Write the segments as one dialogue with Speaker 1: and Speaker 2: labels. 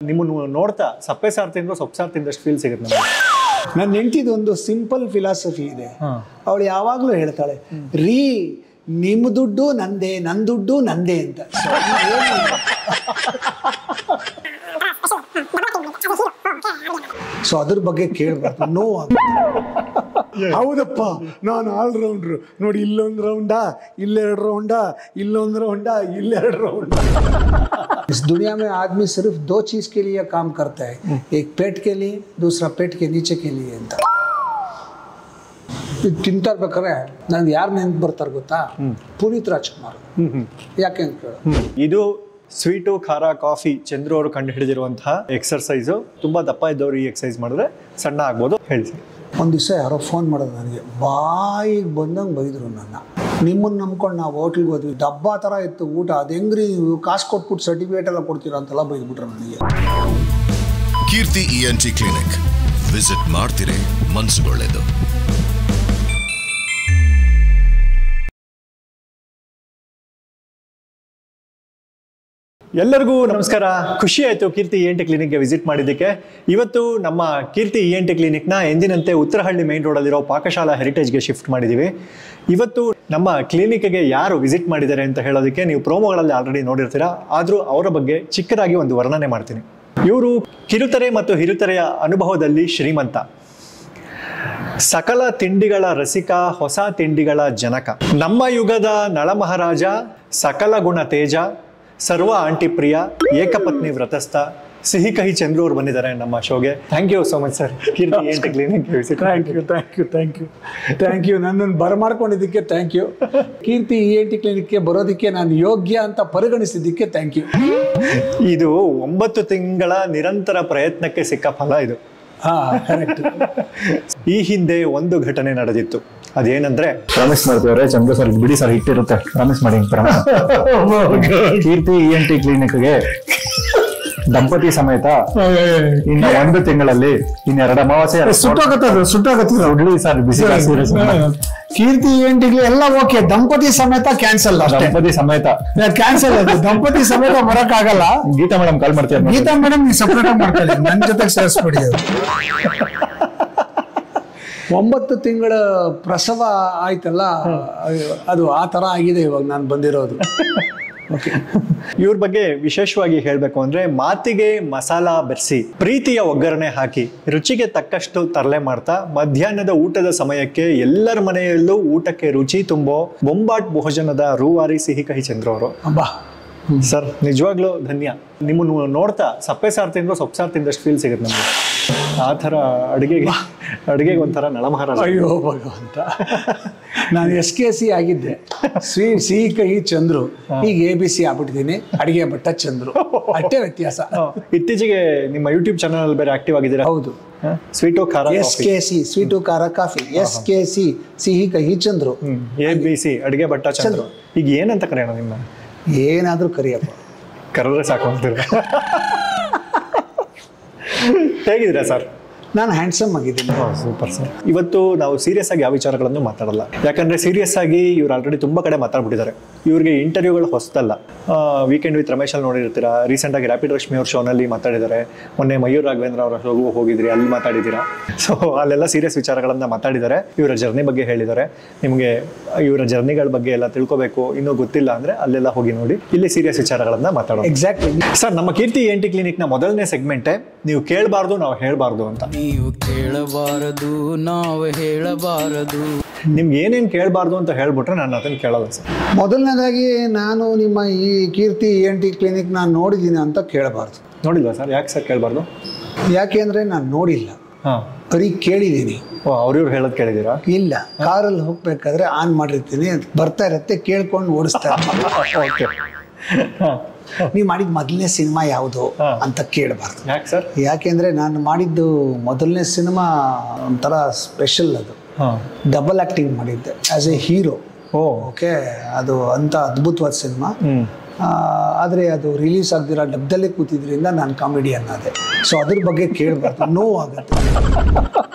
Speaker 1: ನಿಮ್ಮನ್ನು ನೋಡ್ತಾ ಸಪ್ಪೆ ಸಾರು ತಿಂದ್ರು ಸೊಪ್ಪು ಸಾರು ತಿಂದಷ್ಟು ಫೀಲ್ ಸಿಗುತ್ತೆ ನಮಗೆ.
Speaker 2: ನನ್ನ ಹೆಂಡತಿದು ಒಂದು ಸಿಂಪಲ್ ಫಿಲಾಸಫಿ ಇದೆ. ಅವಳು ಯಾವಾಗಲೂ ಹೇಳ್ತಾಳೆ, ರೀ ನಿಮ್ಮ ದುಡ್ಡು ನಂದೇ, ನನ್ನ ದುಡ್ಡು ನಂದೇ ಅಂತ. ಸೊ ಅದ್ರ ಬಗ್ಗೆ ಕೇಳಬಾರ್ದು, ನೋವು ಹೌದಪ್ಪ ನಾನು ಆಲ್ರೌಂಡ್ರು ನೋಡಿ, ಇಲ್ಲೊಂದು ರೌಂಡಾ, ಇಲ್ಲೆರಡು ರೌಂಡಾ, ಇಲ್ಲೊಂದು ರೌಂಡಾ, ಇಲ್ಲೆರಡು ರೌಂಡಾ. इस दुनिया में आदमी सिर्फ दो चीज के लिए काम करता है, एक पेट के लिए, दूसरा पेट के नीचे के लिए ಅಂತ. ತಿಂತಾ ಇರ್ಬೇಕಾದ್ರೆ ನನಗೆ ಯಾರು ನೆನ್ಪು ಬರ್ತಾರೆ ಗೊತ್ತಾ? ಪುನೀತ್ ರಾಜ್ಕುಮಾರ್. ಯಾಕೆ ಅಂತ ಕೇಳ,
Speaker 1: ಇದು ಸ್ವೀಟು ಖಾರ ಕಾಫಿ ಚಂದ್ರು ಅವರು ಕಂಡು ಹಿಡಿದಿರುವಂತಹ ಎಕ್ಸರ್ಸೈಸು. ತುಂಬಾ ದಪ್ಪ ಇದ್ದವರು ಈ ಎಕ್ಸರ್ಸೈಸ್ ಮಾಡಿದ್ರೆ ಸಣ್ಣ ಆಗ್ಬೋದು. ಹೇಳಿ ಸರ್.
Speaker 2: ಒಂದು ದಿವಸ ಯಾರೋ ಫೋನ್ ಮಾಡೋದು ನನಗೆ, ಬಾಯಿಗೆ ಬಂದಂಗೆ ಬೈದರು ನನ್ನ. ನಿಮ್ಮನ್ನು ನಂಬ್ಕೊಂಡು ನಾವು ಹೋಟ್ಲಿಗೆ ಹೋದ್ವಿ, ಡಬ್ಬಾ ಥರ ಇತ್ತು ಊಟ, ಅದು ಹೆಂಗ್ರಿ ನೀವು ಕಾಸು ಕೊಟ್ಬಿಟ್ಟು ಸರ್ಟಿಫಿಕೇಟ್ ಎಲ್ಲ ಕೊಡ್ತೀರಾ ಅಂತೆಲ್ಲ ಬೈದ್ಬಿಟ್ರು ನನಗೆ.
Speaker 3: ಕೀರ್ತಿ ENT ಕ್ಲಿನಿಕ್ ವಿಸಿಟ್ ಮಾಡ್ತೀರಿ, ಮನಸ್ಸುಗೊಳ್ಳೆದು.
Speaker 1: ಎಲ್ಲರಿಗೂ ನಮಸ್ಕಾರ. ಖುಷಿ ಆಯಿತು ಕೀರ್ತಿ ENT ಕ್ಲಿನಿಕ್ಗೆ ವಿಸಿಟ್ ಮಾಡಿದ್ದಕ್ಕೆ. ಇವತ್ತು ನಮ್ಮ ಕೀರ್ತಿ ENT ಕ್ಲಿನಿಕ್ನ ಎಂದಿನಂತೆ ಉತ್ತರಹಳ್ಳಿ ಮೈನ್ ರೋಡಲ್ಲಿರೋ ಪಾಕಶಾಲಾ ಹೆರಿಟೇಜ್ಗೆ ಶಿಫ್ಟ್ ಮಾಡಿದ್ದೀವಿ. ಇವತ್ತು ನಮ್ಮ ಕ್ಲಿನಿಕ್ಗೆ ಯಾರು ವಿಸಿಟ್ ಮಾಡಿದ್ದಾರೆ ಅಂತ ಹೇಳೋದಕ್ಕೆ ನೀವು ಪ್ರೋಮೋಗಳಲ್ಲಿ ಆಲ್ರೆಡಿ ನೋಡಿರ್ತೀರಾ, ಆದರೂ ಅವರ ಬಗ್ಗೆ ಚಿಕ್ಕದಾಗಿ ಒಂದು ವರ್ಣನೆ ಮಾಡ್ತೀನಿ. ಇವರು ಕಿರುತೆರೆ ಮತ್ತು ಹಿರಿತೆರೆಯ ಅನುಭವದಲ್ಲಿ ಶ್ರೀಮಂತ, ಸಕಲ ತಿಂಡಿಗಳ ರಸಿಕ, ಹೊಸ ತಿಂಡಿಗಳ ಜನಕ, ನಮ್ಮ ಯುಗದ ನಳಮಹಾರಾಜ, ಸಕಲ ಗುಣ ತೇಜ, ಸರ್ವ ಆಂಟಿ ಪ್ರಿಯ, ಏಕಪತ್ನಿ ವ್ರತಸ್ಥ, ಸಿಹಿ ಕಹಿ ಚಂದ್ರು ಅವರು ಬಂದಿದ್ದಾರೆ ನಮ್ಮ ಶೋಗೆ. Thank you so much sir, Keerthi ENT clinic.
Speaker 2: Thank you ನನ್ನನ್ನು ಬರಮಾಡ್ಕೊಂಡಿದ್ದಕ್ಕೆ ಥ್ಯಾಂಕ್ ಯು. ಕೀರ್ತಿ ENT ಕ್ಲಿನಿಕ್ಗೆ ಬರೋದಕ್ಕೆ ನಾನು ಯೋಗ್ಯ ಅಂತ ಪರಿಗಣಿಸಿದ್ದಕ್ಕೆ ಥ್ಯಾಂಕ್ ಯು.
Speaker 1: ಇದು 9 ತಿಂಗಳ ನಿರಂತರ ಪ್ರಯತ್ನಕ್ಕೆ ಸಿಕ್ಕ ಫಲ ಇದು. ಈ ಹಿಂದೆ ಒಂದು ಘಟನೆ ನಡೆದಿತ್ತು. ಅದೇನಂದ್ರೆ,
Speaker 4: ಪ್ರಾಮಿಸ್ ಮಾಡ್ತೀವ್ರೆ ಚಂದ್ರ ಸರ್, ಬಿಡಿ ಸರ್, ಹಿಟ್ಟಿರುತ್ತೆ, ಪ್ರಾಮಿಸ್ ಮಾಡಿ. ಕೀರ್ತಿ ENT ಕ್ಲಿನಿಕ್ಗೆ ದಂಪತಿ ಸಮೇತ ಇನ್ನ 1 ತಿಂಗಳಲ್ಲಿ ಇನ್ನೆರಡು ಅಮಾವಾಸ್ಯೆ
Speaker 2: ಸುಟ್ಟಾಗತ್ತಿಲ್ಲ
Speaker 4: ಸರ್. ಬಿಸಿ
Speaker 2: ಕೀರ್ತಿ ENT ಎಲ್ಲ ಓಕೆ, ದಂಪತಿ ಸಮೇತ ಕ್ಯಾನ್ಸಲ್.
Speaker 4: ದಂಪತಿ ಸಮೇತ
Speaker 2: ಕ್ಯಾನ್ಸಲ್, ಅದು ದಂಪತಿ ಸಮೇತ ಬರಕ್ಕಾಗಲ್ಲ.
Speaker 4: ಗೀತಾ ಮೇಡಮ್ ಕಾಲ್ ಮಾಡ್ತೀವಿ.
Speaker 2: ಗೀತಾ ಮೇಡಮ್ ನೀವು ಸಪರೇಟ್ ಆಗಿ ಮಾಡ್ಕೊಳ್ಳಿ, ನನ್ನ ಜೊತೆಗೆ ಸೇರಿಸ್ಬಿಡಿ. 9 ತಿಂಗಳ ಪ್ರಸವ ಆಯ್ತಲ್ಲ, ಅದು ಆ ತರ ಆಗಿದೆ ಇವಾಗ ನಾನು ಬಂದಿರೋದು.
Speaker 1: ಇವ್ರ ಬಗ್ಗೆ ವಿಶೇಷವಾಗಿ ಹೇಳ್ಬೇಕು ಅಂದ್ರೆ, ಮಾತಿಗೆ ಮಸಾಲ ಬೆರೆಸಿ, ಪ್ರೀತಿಯ ಒಗ್ಗರಣೆ ಹಾಕಿ, ರುಚಿಗೆ ತಕ್ಕಷ್ಟು ತರಲೆ ಮಾಡ್ತಾ, ಮಧ್ಯಾಹ್ನದ ಊಟದ ಸಮಯಕ್ಕೆ ಎಲ್ಲರ ಮನೆಯಲ್ಲೂ ಊಟಕ್ಕೆ ರುಚಿ ತುಂಬೋ ಬೊಂಬಾಟ್ ಭೋಜನದ ರೂವಾರಿ ಸಿಹಿ ಕಹಿ ಚಂದ್ರು ಅವರು. ಸರ್ ನಿಜವಾಗ್ಲೂ ಧನ್ಯ. ನಿಮ್ಮನ್ನು ನೋಡ್ತಾ ಸಪ್ಪೆ ಸಾರು ತಿಂದ್ರು ಸೊಪ್ಪು ಸಾರು ತಿಂದಷ್ಟು ಫೀಲ್ ಸಿಗುತ್ತೆ ನಮಗೆ. ಆ ಥರ ಅಡುಗೆಗೆ ಒಂಥರ ನಳಮಹಾರಾಜ.
Speaker 2: ಅಯ್ಯೋ ಭಗವಂತ, ನಾನು SKC ಆಗಿದ್ದೆ, ಸಿಹಿ ಕಹಿ ಚಂದ್ರು. ಈಗ ABC ಆಗ್ಬಿಟ್ಟಿದ್ದೀನಿ, ಅಡಿಗೆ ಭಟ್ಟ ಚಂದ್ರು, ಅಷ್ಟೇ ವ್ಯತ್ಯಾಸ.
Speaker 1: ಇತ್ತೀಚೆಗೆ ನಿಮ್ಮ ಯೂಟ್ಯೂಬ್ ಚಾನಲ್ ಬೇರೆ ಆಕ್ಟಿವ್ ಆಗಿದ್ದೀರಾ?
Speaker 2: ಹೌದು.
Speaker 1: ಸ್ವೀಟು ಖಾರ
Speaker 2: SKC ಸ್ವೀಟು ಖಾರ ಕಾಫಿ, SKC ಸಿಹಿ ಕಹಿ ಚಂದ್ರು,
Speaker 1: ABC ಅಡಿಗೆ ಭಟ್ಟ ಚಂದ್ರು. ಈಗ ಏನಂತ ಕರೆಯೋಣ ನಿಮ್ಮ?
Speaker 2: ಏನಾದ್ರೂ ಕರಿಯಪ್ಪ,
Speaker 1: ಕರೆದ್ರೆ ಸಾಕು ಅಂತೀರ. ಹೇಗಿದ್ದೀರಾ ಸರ್?
Speaker 2: ನಾನು ಹ್ಯಾಂಡ್ಸಮ್ ಆಗಿದ್ದೀನಿ.
Speaker 1: Super sir. ಇವತ್ತು ನಾವು ಸೀರಿಯಸ್ ಆಗಿ ಯಾವ ವಿಚಾರಗಳನ್ನು ಮಾತಾಡಲ್ಲ, ಯಾಕಂದ್ರೆ ಸೀರಿಯಸ್ ಆಗಿ ಇವ್ರು ಆಲ್ರೆಡಿ ತುಂಬಾ ಕಡೆ ಮಾತಾಡ್ಬಿಟ್ಟಿದ್ದಾರೆ. ಇವ್ರಿಗೆ ಇಂಟರ್ವ್ಯೂಗಳು ಹೊಸದಲ್ಲ. ವೀಕೆಂಡ್ ವಿತ್ ರಮೇಶ್ ಅಲ್ಲಿ ನೋಡಿರ್ತೀರಾ, ರೀಸೆಂಟ್ ಆಗಿ ರ್ಯಾಪಿಡ್ ರಶ್ಮಿ ಅವ್ರ ಶೋನಲ್ಲಿ ಮಾತಾಡಿದ್ದಾರೆ. ಮೊನ್ನೆ ಮಯೂರ್ ರಾಘವೇಂದ್ರ ಅವರ ಶೋಗೂ ಹೋಗಿದ್ರಿ, ಅಲ್ಲಿ ಮಾತಾಡಿದ್ದೀರಾ. ಸೊ ಅಲ್ಲೆಲ್ಲ ಸೀರಿಯಸ್ ವಿಚಾರಗಳನ್ನ ಮಾತಾಡಿದ್ದಾರೆ. ಇವರ ಜರ್ನಿ ಬಗ್ಗೆ ಹೇಳಿದ್ದಾರೆ. ನಿಮಗೆ ಇವರ ಜರ್ನಿಗಳ ಬಗ್ಗೆ ಎಲ್ಲ ತಿಳ್ಕೋಬೇಕು, ಇನ್ನೂ ಗೊತ್ತಿಲ್ಲ ಅಂದ್ರೆ ಅಲ್ಲೆಲ್ಲ ಹೋಗಿ ನೋಡಿ. ಇಲ್ಲಿ ಸೀರಿಯಸ್ ವಿಚಾರಗಳನ್ನ ಮಾತಾಡೋಣ.
Speaker 2: ಎಕ್ಸಾಕ್ಟ್ಲಿ
Speaker 1: ಸರ್, ನಮ್ಮ ಕೀರ್ತಿ ENT ಕ್ಲಿನಿಕ್ ನ ಮೊದಲನೇ ಸೆಗ್ಮೆಂಟೇ ನೀವು ಕೇಳಬಾರ್ದು ನಾವು ಹೇಳಬಾರ್ದು ಅಂತ.
Speaker 5: ನೀವು ಕೇಳಬಾರದು ನಾವು ಹೇಳಬಾರದು.
Speaker 1: ನಿಮ್ಗೆ ಏನೇನು ಕೇಳಬಾರ್ದು ಅಂತ ಹೇಳ್ಬಿಟ್ರೆ ನಾನು ಅದನ್ನು ಕೇಳಲ್ಲ ಸರ್.
Speaker 2: ಮೊದಲನೇದಾಗಿ ನಾನು ನಿಮ್ಮ ಈ ಕೀರ್ತಿ ENT ಕ್ಲಿನಿಕ್ ನಾನು ನೋಡಿದ್ದೀನಿ ಅಂತ ಕೇಳಬಾರ್ದು.
Speaker 1: ನೋಡಿಲ್ವಾ ಸರ್? ಯಾಕೆ ಸರ್ ಕೇಳಬಾರ್ದು?
Speaker 2: ಯಾಕೆಂದ್ರೆ ನಾನು ನೋಡಿಲ್ಲ, ಬರೀ ಕೇಳಿದ್ದೀನಿ.
Speaker 1: ಅವ್ರಿವ್ರು ಹೇಳೋದು ಕೇಳಿದ್ದೀರಾ?
Speaker 2: ಇಲ್ಲ, ಕಾರಲ್ಲಿ ಹೋಗ್ಬೇಕಾದ್ರೆ ಆನ್ ಮಾಡಿರ್ತೀನಿ, ಬರ್ತಾ ಇರತ್ತೆ, ಕೇಳ್ಕೊಂಡು ಓಡಿಸ್ತಾ ನೀವು ಮಾಡಿದ ಮೊದಲನೇ ಸಿನಿಮಾ ಯಾವುದು ಅಂತ ಕೇಳಬಾರ್ದು.
Speaker 1: ಯಾಕೆ ಸರ್?
Speaker 2: ಯಾಕೆಂದ್ರೆ ನಾನು ಮಾಡಿದ್ದು ಮೊದಲನೇ ಸಿನಿಮಾ ಒಂಥರ ಸ್ಪೆಷಲ್. ಅದು ಡಬಲ್ ಆಕ್ಟಿಂಗ್ ಮಾಡಿದ್ದೆ ಆಸ್ ಎ ಹೀರೋ. ಓಕೆ, ಅದು ಅಂತ ಅದ್ಭುತವಾದ ಸಿನಿಮಾ. ಆದರೆ ಅದು ರಿಲೀಸ್ ಆಗದಿರೋ ಡಬ್ದಲ್ಲೇ ಕೂತಿದ್ರಿಂದ ನಾನು ಕಾಮಿಡಿಯನ್ ಆದೆ. ಸೊ ಅದ್ರ ಬಗ್ಗೆ ಕೇಳಬಾರ್ದು, ನೋವಾಗುತ್ತೆ.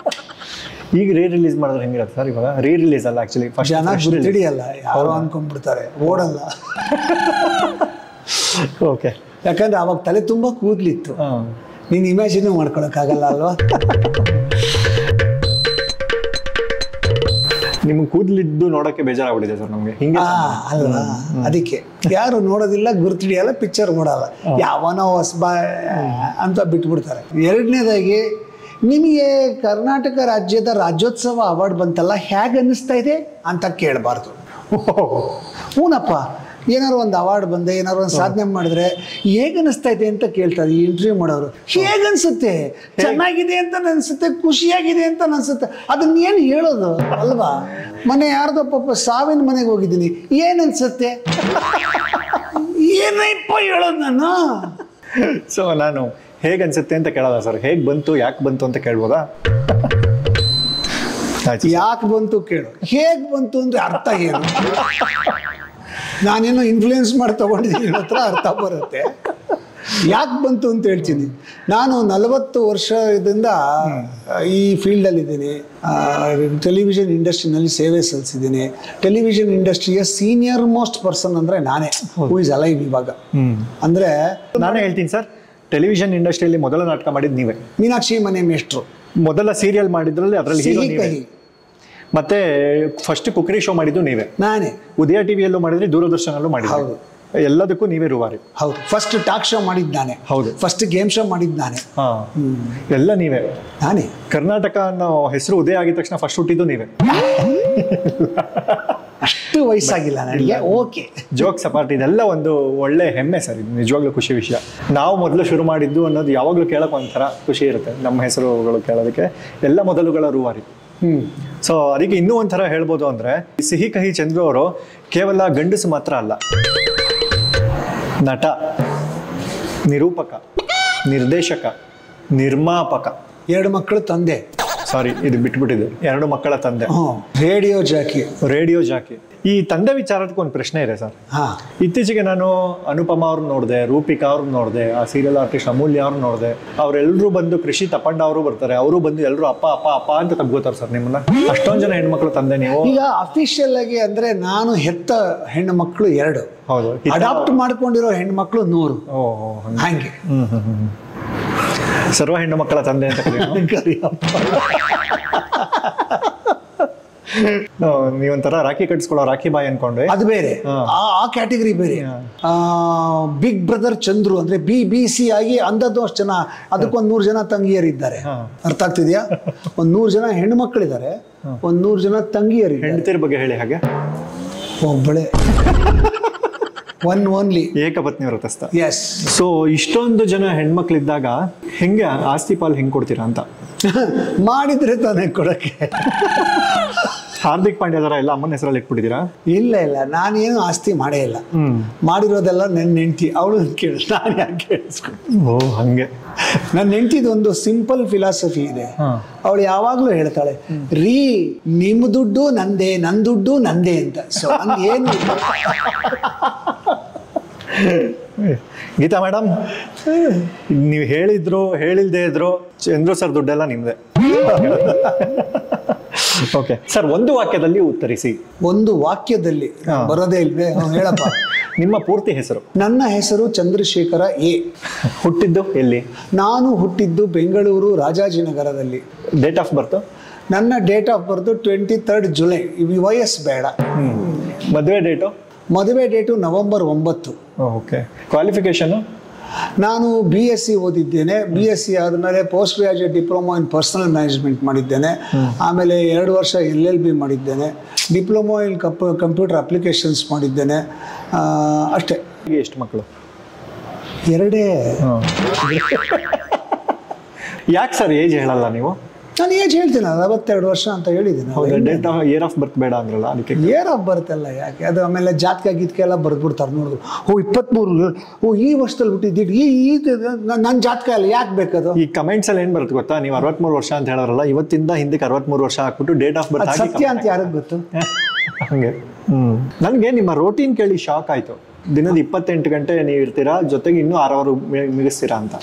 Speaker 1: ಈಗ ರಿಲೀಸ್ ಮಾಡಿದ್ರೆ ಹೆಂಗಿರುತ್ತೆ ಸರ್? ಇವಾಗ ರಿಲೀಸ್ ಅಲ್ಲ, ಆಕ್ಚುಲಿ
Speaker 2: ಜನ ಗುರ್ತಿಡಿಯಲ್ಲ, ಯಾರೋ ಅನ್ಕೊಂಡ್ಬಿಡ್ತಾರೆ, ಓಡಲ್ಲ.
Speaker 1: ಓಕೆ,
Speaker 2: ಯಾಕಂದ್ರೆ ಅವಾಗ ತಲೆ ತುಂಬ ಕೂದಲಿತ್ತು. ನೀನು ಇಮ್ಯಾಜಿನ್ ಮಾಡ್ಕೊಳಕ್ಕಾಗಲ್ಲ ಅಲ್ವಾ?
Speaker 1: ನಿಮ್ಗೆ ಕೂದಲಿದ್ದು ನೋಡಕ್ಕೆ ಬೇಜಾರಾಗ್ಬಿಟ್ಟಿದೆ ಸರ್ ನಮ್ಗೆ ಹಿಂಗೆ
Speaker 2: ಅಲ್ವಾ? ಅದಕ್ಕೆ ಯಾರು ನೋಡೋದಿಲ್ಲ, ಗುರುತಿಡಿಯಲ್ಲ, ಪಿಕ್ಚರ್ ನೋಡಲ್ಲ, ಯಾವನೋ ಹೊಸಬ ಅಂತ ಬಿಟ್ಬಿಡ್ತಾರೆ. ಎರಡನೇದಾಗಿ ನಿಮಗೆ ಕರ್ನಾಟಕ ರಾಜ್ಯದ ರಾಜ್ಯೋತ್ಸವ ಅವಾರ್ಡ್ ಬಂತಲ್ಲ, ಹೇಗೆ ಅನ್ನಿಸ್ತಾ ಇದೆ ಅಂತ ಕೇಳಬಾರ್ದು. ಹೂನಪ್ಪ, ಏನಾರು ಒಂದು ಅವಾರ್ಡ್ ಬಂದೆ, ಏನಾರು ಒಂದು ಸಾಧನೆ ಮಾಡಿದ್ರೆ ಹೇಗೆ ಅನಿಸ್ತಾ ಇದೆ ಅಂತ ಕೇಳ್ತಾರೆ ಈ ಇಂಟರ್ವ್ಯೂ ಮಾಡೋರು. ಹೇಗನ್ಸುತ್ತೆ? ಚೆನ್ನಾಗಿದೆ ಅಂತ ಅನ್ಸುತ್ತೆ, ಖುಷಿಯಾಗಿದೆ ಅಂತ ಅನ್ಸುತ್ತೆ. ಅದನ್ನ ಏನು ಹೇಳೋದು ಅಲ್ವಾ? ಮನೆ ಯಾರ್ದೋ ಪಾಪ ಸಾವಿನ ಮನೆಗೆ ಹೋಗಿದ್ದೀನಿ, ಏನನ್ಸುತ್ತೆ? ಏನಪ್ಪ ಹೇಳೋದು ನಾನು?
Speaker 1: ಸೊ ನಾನು ಹೇಗನ್ಸುತ್ತೆ ಅಂತ ಕೇಳೋದ ಸರ್? ಹೇಗೆ ಬಂತು, ಯಾಕೆ ಬಂತು ಅಂತ ಕೇಳ್ಬೋದಾ?
Speaker 2: ಯಾಕೆ ಬಂತು ಕೇಳು. ಹೇಗೆ ಬಂತು ಅಂದ್ರೆ ಅರ್ಥ ಏನು? ನಾನೇನೋ ಇನ್ಫ್ಲೂಯೆನ್ಸ್ ಮಾಡಿ ತಗೊಂಡಿದ್ದೀನಿ ಹತ್ರ, ಅರ್ಥ ಬರುತ್ತೆ. ಯಾಕೆ ಬಂತು ಅಂತ ಹೇಳ್ತೀನಿ. ನಾನು 40 ವರ್ಷದಿಂದ ಈ ಫೀಲ್ಡಲ್ಲಿದ್ದೀನಿ. ಟೆಲಿವಿಷನ್ ಇಂಡಸ್ಟ್ರಿನಲ್ಲಿ ಸೇವೆ ಸಲ್ಲಿಸಿದ್ದೀನಿ. ಟೆಲಿವಿಷನ್ ಇಂಡಸ್ಟ್ರಿಯ ಸೀನಿಯರ್ ಮೋಸ್ಟ್ ಪರ್ಸನ್ ಅಂದರೆ ನಾನೇ, ಹೂ ಇಸ್ ಅಲೈವ್ ಇವಾಗ. ಅಂದರೆ
Speaker 1: ನಾನೇ ಹೇಳ್ತೀನಿ ಸರ್, ಟೆಲಿವಿಷನ್ ಇಂಡಸ್ಟ್ರಿಯಲ್ಲಿ ಮೊದಲ ನಾಟಕ ಮಾಡಿದ್ದು ನೀವೇ.
Speaker 2: ಮೀನಾಕ್ಷಿ ಮನೆ ಮೇಷ್ಟ್ರು
Speaker 1: ಮೊದಲ ಸೀರಿಯಲ್ ಮಾಡಿದ್ರಲ್ಲಿ ಅದರಲ್ಲಿ ಹೀರೋ ನೀವೇ. ಮತ್ತೆ ಫಸ್ಟ್ ಕುಕ್ರಿ ಶೋ ಮಾಡಿದ್ದು ನೀವೇ.
Speaker 2: ನಾನೇ.
Speaker 1: ಉದಯ ಟಿವಿಯಲ್ಲೂ ಮಾಡಿದ್ರಿ, ದೂರದರ್ಶನಲ್ಲೂ ಮಾಡಿದ್ರಿ. ಎಲ್ಲದಕ್ಕೂ ನೀವೇ ರೂವಾರಿ.
Speaker 2: ಹೌದು. ಫಸ್ಟ್ ಟಾಕ್ ಶೋ ಮಾಡಿದ್ದು ನಾನೇ.
Speaker 1: ಹೌದು.
Speaker 2: ಫಸ್ಟ್ ಗೇಮ್ ಶೋ ಮಾಡಿದ್ದು ನಾನೇ.
Speaker 1: ಎಲ್ಲ ನೀವೇ.
Speaker 2: ನಾನೇ.
Speaker 1: ಕರ್ನಾಟಕ ಅನ್ನೋ ಹೆಸರು ಉದಯ ಆಗಿದ ತಕ್ಷಣ ಫಸ್ಟ್ ಹುಟ್ಟಿದ್ದು ನೀವೇ.
Speaker 2: ಅಷ್ಟು ವಯಸ್ಸಾಗಿಲ್ಲ ನನಗೆ. ಓಕೆ,
Speaker 1: ಜೋಕ್ ಸಪಾರ್ಟ್ ಇದೆಲ್ಲ ಒಂದು ಒಳ್ಳೆ ಹೆಮ್ಮೆ ಸರ್. ಇದು ನಿಜವಾಗ್ಲೂ ಖುಷಿ ವಿಷಯ. ನಾವು ಮೊದಲು ಶುರು ಮಾಡಿದ್ದು ಅನ್ನೋದು ಯಾವಾಗಲೂ ಕೇಳೋಕೆ ಒಂಥರ ಖುಷಿ ಇರುತ್ತೆ. ನಮ್ಮ ಹೆಸರುಗಳು ಕೇಳೋದಕ್ಕೆ ಎಲ್ಲ ಮೊದಲುಗಳ ರೂವಾರಿ. ಸೊ ಅದಕ್ಕೆ ಇನ್ನೂ ಒಂಥರ ಹೇಳ್ಬೋದು ಅಂದರೆ, ಸಿಹಿ ಕಹಿ ಚಂದ್ರು ಅವರು ಕೇವಲ ಗಂಡಸು ಮಾತ್ರ ಅಲ್ಲ, ನಟ, ನಿರೂಪಕ, ನಿರ್ದೇಶಕ, ನಿರ್ಮಾಪಕ,
Speaker 2: 2 ಮಕ್ಕಳು ತಂದೆ.
Speaker 1: ಸಾರಿ, ಇದು ಬಿಟ್ಬಿಟ್ಟಿದೆ. 2 ಮಕ್ಕಳ ತಂದೆ,
Speaker 2: ರೇಡಿಯೋ ಜಾಕಿ. ಈ ತಂದೆ ವಿಚಾರಕ್ಕೆ ಒಂದು ಪ್ರಶ್ನೆ ಇದೆ ಸರ್. ಇತ್ತೀಚೆಗೆ ನಾನು ಅನುಪಮ ಅವ್ರನ್ನ ನೋಡಿದೆ, ರೂಪಿಕಾ ಅವ್ರನ್ನ ನೋಡಿದೆ, ಆ ಸೀರಿಯಲ್ ಆರ್ಟಿಸ್ಟ್ ಅಮೂಲ್ಯ ಅವ್ರನ್ನ ನೋಡಿದೆ. ಅವರೆಲ್ಲರೂ ಬಂದು ಕೃಷಿ ತಪ್ಪಂಡ ಅವರು ಬರ್ತಾರೆ, ಅವರು ಬಂದು ಎಲ್ಲರೂ ಅಪ್ಪ ಅಪ್ಪ ಅಪ್ಪ ಅಂತ ತಗೋತಾರೆ ಸರ್ ನಿಮ್ಮನ್ನ. ಅಷ್ಟೊಂದು ಜನ ಹೆಣ್ಮಕ್ಳು ತಂದೆ ನೀವು. ಈಗ ಅಫಿಷಿಯಲ್ ಆಗಿ ಅಂದ್ರೆ ನಾನು ಹೆತ್ತ ಹೆಣ್ಣು ಮಕ್ಕಳು 2.
Speaker 1: ಹೌದು.
Speaker 2: ಅಡಾಪ್ಟ್ ಮಾಡ್ಕೊಂಡಿರೋ ಹೆಣ್ಣು ಮಕ್ಕಳು 100. ಹಂಗೆ
Speaker 1: ಸರ್ವ ಹೆಣ್ಣು ಮಕ್ಕಳ ತಂದೆ ಅಂತ ಕರೆಯಪ್ಪ. ನೀವೊಂಥರ ರಾಖಿ ಕಟ್ಸ್ಕೊಳ್ಳೋ ರಾಖಿ ಬಾಯ್ ಅನ್ಕೊಂಡ್ರೆ ಅದು
Speaker 2: ಬೇರೆ, ಆ ಕ್ಯಾಟಗರಿ ಬೇರೆ. ಬಿಗ್ ಬ್ರದರ್ ಚಂದ್ರು ಅಂದ್ರೆ BBC ಆಗಿ ಅಂದದ್ದು ಅಷ್ಟು ಜನ, ಅದಕ್ಕೊಂದು 100 ಜನ ತಂಗಿಯರಿದ್ದಾರೆ. ಅರ್ಥ ಆಗ್ತಿದ್ಯಾ? ಒಂದು 100 ಜನ ಹೆಣ್ಣು ಮಕ್ಕಳಿದ್ದಾರೆ, ಒಂದು 100 ಜನ ತಂಗಿಯರಿದ್ದಾರೆ.
Speaker 1: ಹೆಂಡತಿರ ಬಗ್ಗೆ ಹೇಳಿ. ಹಾಗೆ
Speaker 2: ಒಬ್ಬಳೆ ಓನ್ಲಿ
Speaker 1: ಏಕಪತ್ನಿ ವ್ರತಸ್ಥ.
Speaker 2: ಎಸ್.
Speaker 1: ಸೊ ಇಷ್ಟೊಂದು ಜನ ಹೆಣ್ಮಕ್ಳಿದ್ದಾಗ ಹೆಂಗೆ ಆಸ್ತಿ ಪಾಲ್ ಹೆಂಗ್ ಕೊಡ್ತೀರಾ ಅಂತ?
Speaker 2: ಮಾಡಿದ್ರೆ ತಾನೇ ಕೊಡಕ್ಕೆ.
Speaker 1: ಹಾರ್ದಿಕ್ ಪಾಂಡ್ಯ ಅವರ ಎಲ್ಲ ಅಮ್ಮನ ಹೆಸರಲ್ಲಿ ಇಟ್ಬಿಟ್ಟಿದ್ದೀರಾ?
Speaker 2: ಇಲ್ಲ, ನಾನೇನು ಆಸ್ತಿ ಮಾಡೇ ಇಲ್ಲ. ಮಾಡಿರೋದೆಲ್ಲ ನನ್ನ ಹೆಂಡತಿ. ಅವಳು ಕೇಳ, ನಾನು ಯಾಕೆ ಕೇಳಿಸ್ಕೊಂಡು?
Speaker 1: ಓ ಹಂಗೆ.
Speaker 2: ನನ್ನ ಹೆಂಡತಿದೊಂದು ಸಿಂಪಲ್ ಫಿಲಾಸಫಿ ಇದೆ. ಅವಳು ಯಾವಾಗ್ಲೂ ಹೇಳ್ತಾಳೆ, ರೀ ನಿಮ್ ದುಡ್ಡು ನಂದೇ, ನನ್ ದುಡ್ಡು ನಂದೇ ಅಂತ. ಸೊ ಏನು
Speaker 1: ಗೀತಾ ಮೇಡಮ್, ನೀವು ಹೇಳಿಲ್ದೇ ಇದ್ರು ಚಂದ್ರು ಸರ್ ದುಡ್ಡೆಲ್ಲ ನಿಮ್ದೆ. ಓಕೆ ಸರ್, ಒಂದು ವಾಕ್ಯದಲ್ಲಿ ಉತ್ತರಿಸಿ.
Speaker 2: ಒಂದು ವಾಕ್ಯದಲ್ಲಿ ಬರೋದೇ ಇಲ್ವೇ? ಹೇಳಪ್ಪ.
Speaker 1: ನಿಮ್ಮ ಪೂರ್ತಿ ಹೆಸರು?
Speaker 2: ನನ್ನ ಹೆಸರು ಚಂದ್ರಶೇಖರ ಎ.
Speaker 1: ಹುಟ್ಟಿದ್ದು ಎಲ್ಲಿ?
Speaker 2: ನಾನು ಹುಟ್ಟಿದ್ದು ಬೆಂಗಳೂರು ರಾಜಾಜಿನಗರದಲ್ಲಿ.
Speaker 1: Date of birth?
Speaker 2: ನನ್ನ ಡೇಟ್ ಆಫ್ ಬರ್ತ್ 23 ಜುಲೈ. ವಯಸ್ಸು ಬೇಡ.
Speaker 1: ಮದುವೆ ಡೇಟು?
Speaker 2: ಮದುವೆ ಡೇಟು ನವೆಂಬರ್ 9.
Speaker 1: ಓಕೆ. ಕ್ವಾಲಿಫಿಕೇಶನ್?
Speaker 2: ನಾನು BSc ಓದಿದ್ದೇನೆ. BSc ಆದಮೇಲೆ post graduate diploma in personal management ಮಾಡಿದ್ದೇನೆ. ಆಮೇಲೆ 2 ವರ್ಷ LLB ಮಾಡಿದ್ದೇನೆ. ಡಿಪ್ಲೊಮಾ ಇನ್ ಕಂಪ್ಯೂಟರ್ ಅಪ್ಲಿಕೇಶನ್ಸ್ ಮಾಡಿದ್ದೇನೆ. ಅಷ್ಟೇ.
Speaker 1: ಎಷ್ಟು ಮಕ್ಕಳು?
Speaker 2: 2.
Speaker 1: ಯಾಕೆ ಸರ್ ಏಜ್ ಹೇಳಲ್ಲ ನೀವು?
Speaker 2: ನಾನು ಏಜ್ ಹೇಳ್ತೀನಿ, 42 ವರ್ಷ ಅಂತ ಹೇಳಿದ್ದೀನಿ.
Speaker 1: Date of year of birth ಬೇಡ ಅಂದ್ರಲ್ಲ, ಅದಕ್ಕೆ.
Speaker 2: ಇಯರ್ ಆಫ್ ಬರ್ತ್ ಅಲ್ಲ, ಯಾಕೆ ಅದು ಆಮೇಲೆ ಜಾತಕ ಗೀತಕ ಎಲ್ಲ ಬರ್ದ್ಬಿಡ್ತಾರೆ. ನೋಡಿದ್ರು, 23, ಈ ವರ್ಷದಲ್ಲಿ ಹುಟ್ಟಿದ್ದು, ಈ ನನ್ನ ಜಾತಕ ಅಲ್ಲ, ಯಾಕೆ ಬೇಕದು?
Speaker 1: ಈ ಕಮೆಂಟ್ಸ್ ಅಲ್ಲಿ ಏನ್ ಬರುತ್ತೆ ಗೊತ್ತಾ? ನೀವು 63 ವರ್ಷ ಅಂತ ಹೇಳೋರಲ್ಲ, ಇವತ್ತಿಂದ ಹಿಂದಕ್ಕೆ 63 ವರ್ಷ ಹಾಕ್ಬಿಟ್ಟು ಡೇಟ್ ಆಫ್ ಬರ್ತ್
Speaker 2: ಸತ್ಯ ಅಂತ ಯಾರಿಗೆ ಗೊತ್ತು?
Speaker 1: ಹಂಗೆ. ನನಗೆ ನಿಮ್ಮ ರೋಟೀನ್ ಕೇಳಿ ಶಾಕ್ ಆಯ್ತು. ದಿನದ 28 ಗಂಟೆ ನೀವು ಇರ್ತೀರಾ, ಜೊತೆಗೆ ಇನ್ನೂ 6 ಅವರ್ ಮುಗಿಸ್ತೀರಾ ಅಂತ.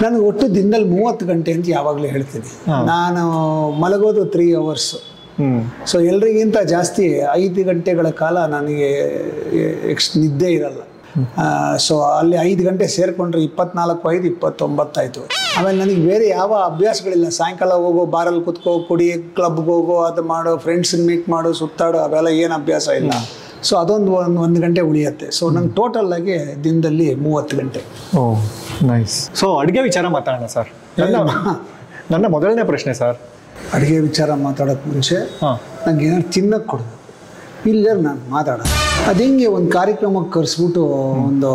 Speaker 2: ನನಗೆ ಒಟ್ಟು ದಿನದಲ್ಲಿ 30 ಗಂಟೆ ಅಂತ ಯಾವಾಗಲೂ ಹೇಳ್ತೀನಿ. ನಾನು ಮಲಗೋದು 3 hours. ಸೊ ಎಲ್ರಿಗಿಂತ ಜಾಸ್ತಿ 5 ಗಂಟೆಗಳ ಕಾಲ ನನಗೆ ನಿದ್ದೆ ಇರಲ್ಲ. ಸೊ ಅಲ್ಲಿ 5 ಗಂಟೆ ಸೇರಿಕೊಂಡ್ರೆ 24 5 29 ಆಯಿತು. ಆಮೇಲೆ ನನಗೆ ಬೇರೆ ಯಾವ ಅಭ್ಯಾಸಗಳಿಲ್ಲ. ಸಾಯಂಕಾಲ ಹೋಗೋ, ಬಾರಲ್ಲಿ ಕುತ್ಕೋ, ಕುಡಿ, ಕ್ಲಬ್ಗೆ ಹೋಗೋ, ಅದು ಮಾಡೋ, ಫ್ರೆಂಡ್ಸನ್ನ ಮೀಟ್ ಮಾಡೋ, ಸುತ್ತಾಡೋ, ಅವೆಲ್ಲ ಏನು ಅಭ್ಯಾಸ ಇಲ್ಲ. ಸೊ ಅದೊಂದು 1 ಗಂಟೆ ಉಳಿಯುತ್ತೆ. ಸೊ ನಂಗೆ ಟೋಟಲ್ ಆಗಿ ದಿನದಲ್ಲಿ 30 ಗಂಟೆ.
Speaker 1: ಓ ನೈಸ್. ಸೊ ಅಡುಗೆ ವಿಚಾರ ಮಾತಾಡೋಣ ಸರ್. ನನ್ನ ಮೊದಲನೇ ಪ್ರಶ್ನೆ ಸರ್,
Speaker 2: ಅಡುಗೆ ವಿಚಾರ ಮಾತಾಡೋಕ್ಕೆ ಮುಂಚೆ ನಂಗೆ ಏನಾದ್ರು ತಿನ್ನಕ್ಕೆ ಕೊಡೋದು, ಇಲ್ಲೇ ನಾನು ಮಾತಾಡೋದು. ಅದು ಹೆಂಗೆ ಒಂದು ಕಾರ್ಯಕ್ರಮಕ್ಕೆ ಕರೆಸ್ಬಿಟ್ಟು ಒಂದು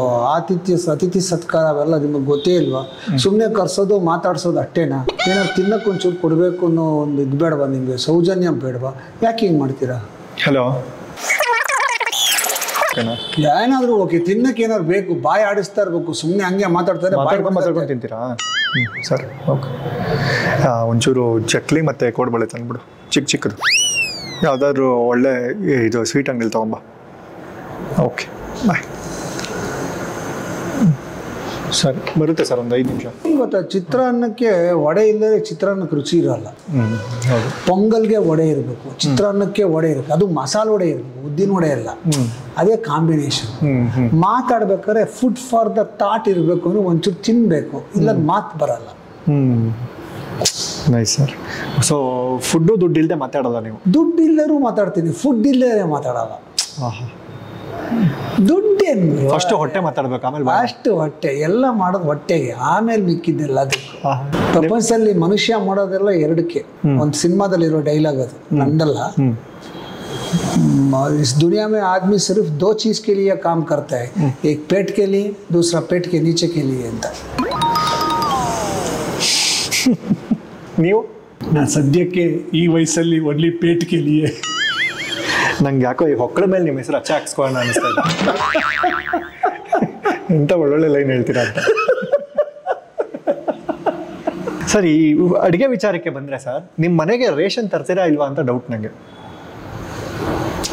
Speaker 2: ಅತಿಥಿ ಸತ್ಕಾರ ಅವೆಲ್ಲ ನಿಮಗೆ ಗೊತ್ತೇ ಇಲ್ವಾ? ಸುಮ್ಮನೆ ಕರ್ಸೋದು ಮಾತಾಡ್ಸೋದು ಅಷ್ಟೇನಾ? ಏನಾದ್ರು ತಿನ್ನಕ್ಕೆ ಒಂಚೂರು ಕೊಡಬೇಕು ಅನ್ನೋ ಒಂದು ಇದು ಬೇಡವಾ ನಿಮಗೆ? ಸೌಜನ್ಯ ಬೇಡವಾ? ಯಾಕೆ ಹಿಂಗೆ ಮಾಡ್ತೀರಾ?
Speaker 1: ಹಲೋ,
Speaker 2: ಏನಾದರೂ ಓಕೆ, ತಿನ್ನಕ್ಕೆ ಏನಾದ್ರು ಬೇಕು, ಬಾಯಿ ಆಡಿಸ್ತಾ ಇರಬೇಕು. ಸುಮ್ಮನೆ ಹಂಗೆ ಮಾತಾಡ್ಕೊಂಡು
Speaker 1: ತಿಂತೀರಾ? Sir okay. ಒಂಚೂರು ಚಕ್ಲಿ ಮತ್ತು ಕೋಡ್ಬಳೆ ತಂದ್ಬಿಡು, ಚಿಕ್ಕದು ಯಾವುದಾದ್ರೂ ಒಳ್ಳೆ ಇದು ಸ್ವೀಟ್ ಅಂಗಡಿಲಿ ತೊಗೊಂಬ. Okay bye. ಸರಿ, ಬರುತ್ತೆ ಸರ್, ಒಂದು 5 ನಿಮಿಷ.
Speaker 2: ಗೊತ್ತಾ, ಚಿತ್ರಾನ್ನಕ್ಕೆ ವಡೆ ಇಲ್ಲದೆ ಚಿತ್ರಾನ್ನಕ್ಕೆ ರುಚಿ ಇರೋಲ್ಲ.
Speaker 1: ಹೌದು.
Speaker 2: ಪೊಂಗಲ್ಗೆ ವಡೆ ಇರಬೇಕು, ಚಿತ್ರಾನ್ನಕ್ಕೆ ವಡೆ ಇರಬೇಕು. ಅದು ಮಸಾಲೆ ವಡೆ ಇರಬೇಕು, ಉದ್ದಿನ ವಡೆ ಅಲ್ಲ. ಅದೇ ಕಾಂಬಿನೇಷನ್. ಮಾತಾಡ್ಬೇಕಾದ್ರೆ ಫುಡ್ ಫಾರ್ ದ ಥಾಟ್ ಇರಬೇಕು ಅಂದ್ರೆ ಒಂಚೂರು ತಿನ್ಬೇಕು, ಇಲ್ಲ ಮಾತು ಬರಲ್ಲ.
Speaker 1: Nice sir. ಸೊ ಫುಡ್ಡು ದುಡ್ಡು ಇಲ್ಲದೆ ಮಾತಾಡೋಲ್ಲ ನೀವು?
Speaker 2: ದುಡ್ಡು ಇಲ್ಲರೂ ಮಾತಾಡ್ತೀನಿ, ಫುಡ್ ಇಲ್ಲದೆ ಮಾತಾಡಲ್ಲ. ದುಡ್ಡೇನು,
Speaker 1: ಫಸ್ಟ್ ಹೊಟ್ಟೆ ಮಾತಾಡ್ಬೇಕು, ಆಮೇಲೆ
Speaker 2: ಅಷ್ಟು ಹೊಟ್ಟೆ ಎಲ್ಲ ಮಾಡೋದು ಹೊಟ್ಟೆಗೆ, ಆಮೇಲೆ ಮಿಕ್ಕಿದ್ದೆಲ್ಲ ಅದಕ್ಕೆ. ಪ್ರಪಂಚದಲ್ಲಿ ಮನುಷ್ಯ ಮಾಡೋದೆಲ್ಲ 2ಕ್ಕೆ. ಒಂದು ಸಿನಿಮಾದಲ್ಲಿರೋ ಡೈಲಾಗ್ ಅದು, ನಂದಲ್ಲ. इस दुनिया में आदमी सिर्फ 2 चीज के लिए काम करता है, एक पेट के लिए, दूसरा पेट के नीचे के लिए ಅಂತ.
Speaker 1: ನೀವು?
Speaker 2: ನಾನು ಸದ್ಯಕ್ಕೆ ಈ ವಯಸ್ಸಲ್ಲಿ ಒನ್ಲಿ ಪೇಟ್ ಕೆ ಲಿಯೇ.
Speaker 1: ನಂಗೆ ಯಾಕೋ ಈ ಹೊಕ್ಕಳ ಮೇಲೆ ನಿಮ್ಮ ಹೆಸರು ಅಚ್ಚ ಹಾಕ್ಸ್ಕೊಳ್ಳೋಣ ಅನಿಸ್ತಾ ಇದೆ. ಇಂಥ ಒಳ್ಳೊಳ್ಳೆ ಲೈನ್ ಹೇಳ್ತೀರಾ ಅಂತ. ಸರ್, ಈ ಅಡುಗೆ ವಿಚಾರಕ್ಕೆ ಬಂದರೆ ಸರ್, ನಿಮ್ಮ ಮನೆಗೆ ರೇಷನ್ ತರ್ತೀರಾ ಇಲ್ವಾ ಅಂತ ಡೌಟ್ ನನಗೆ.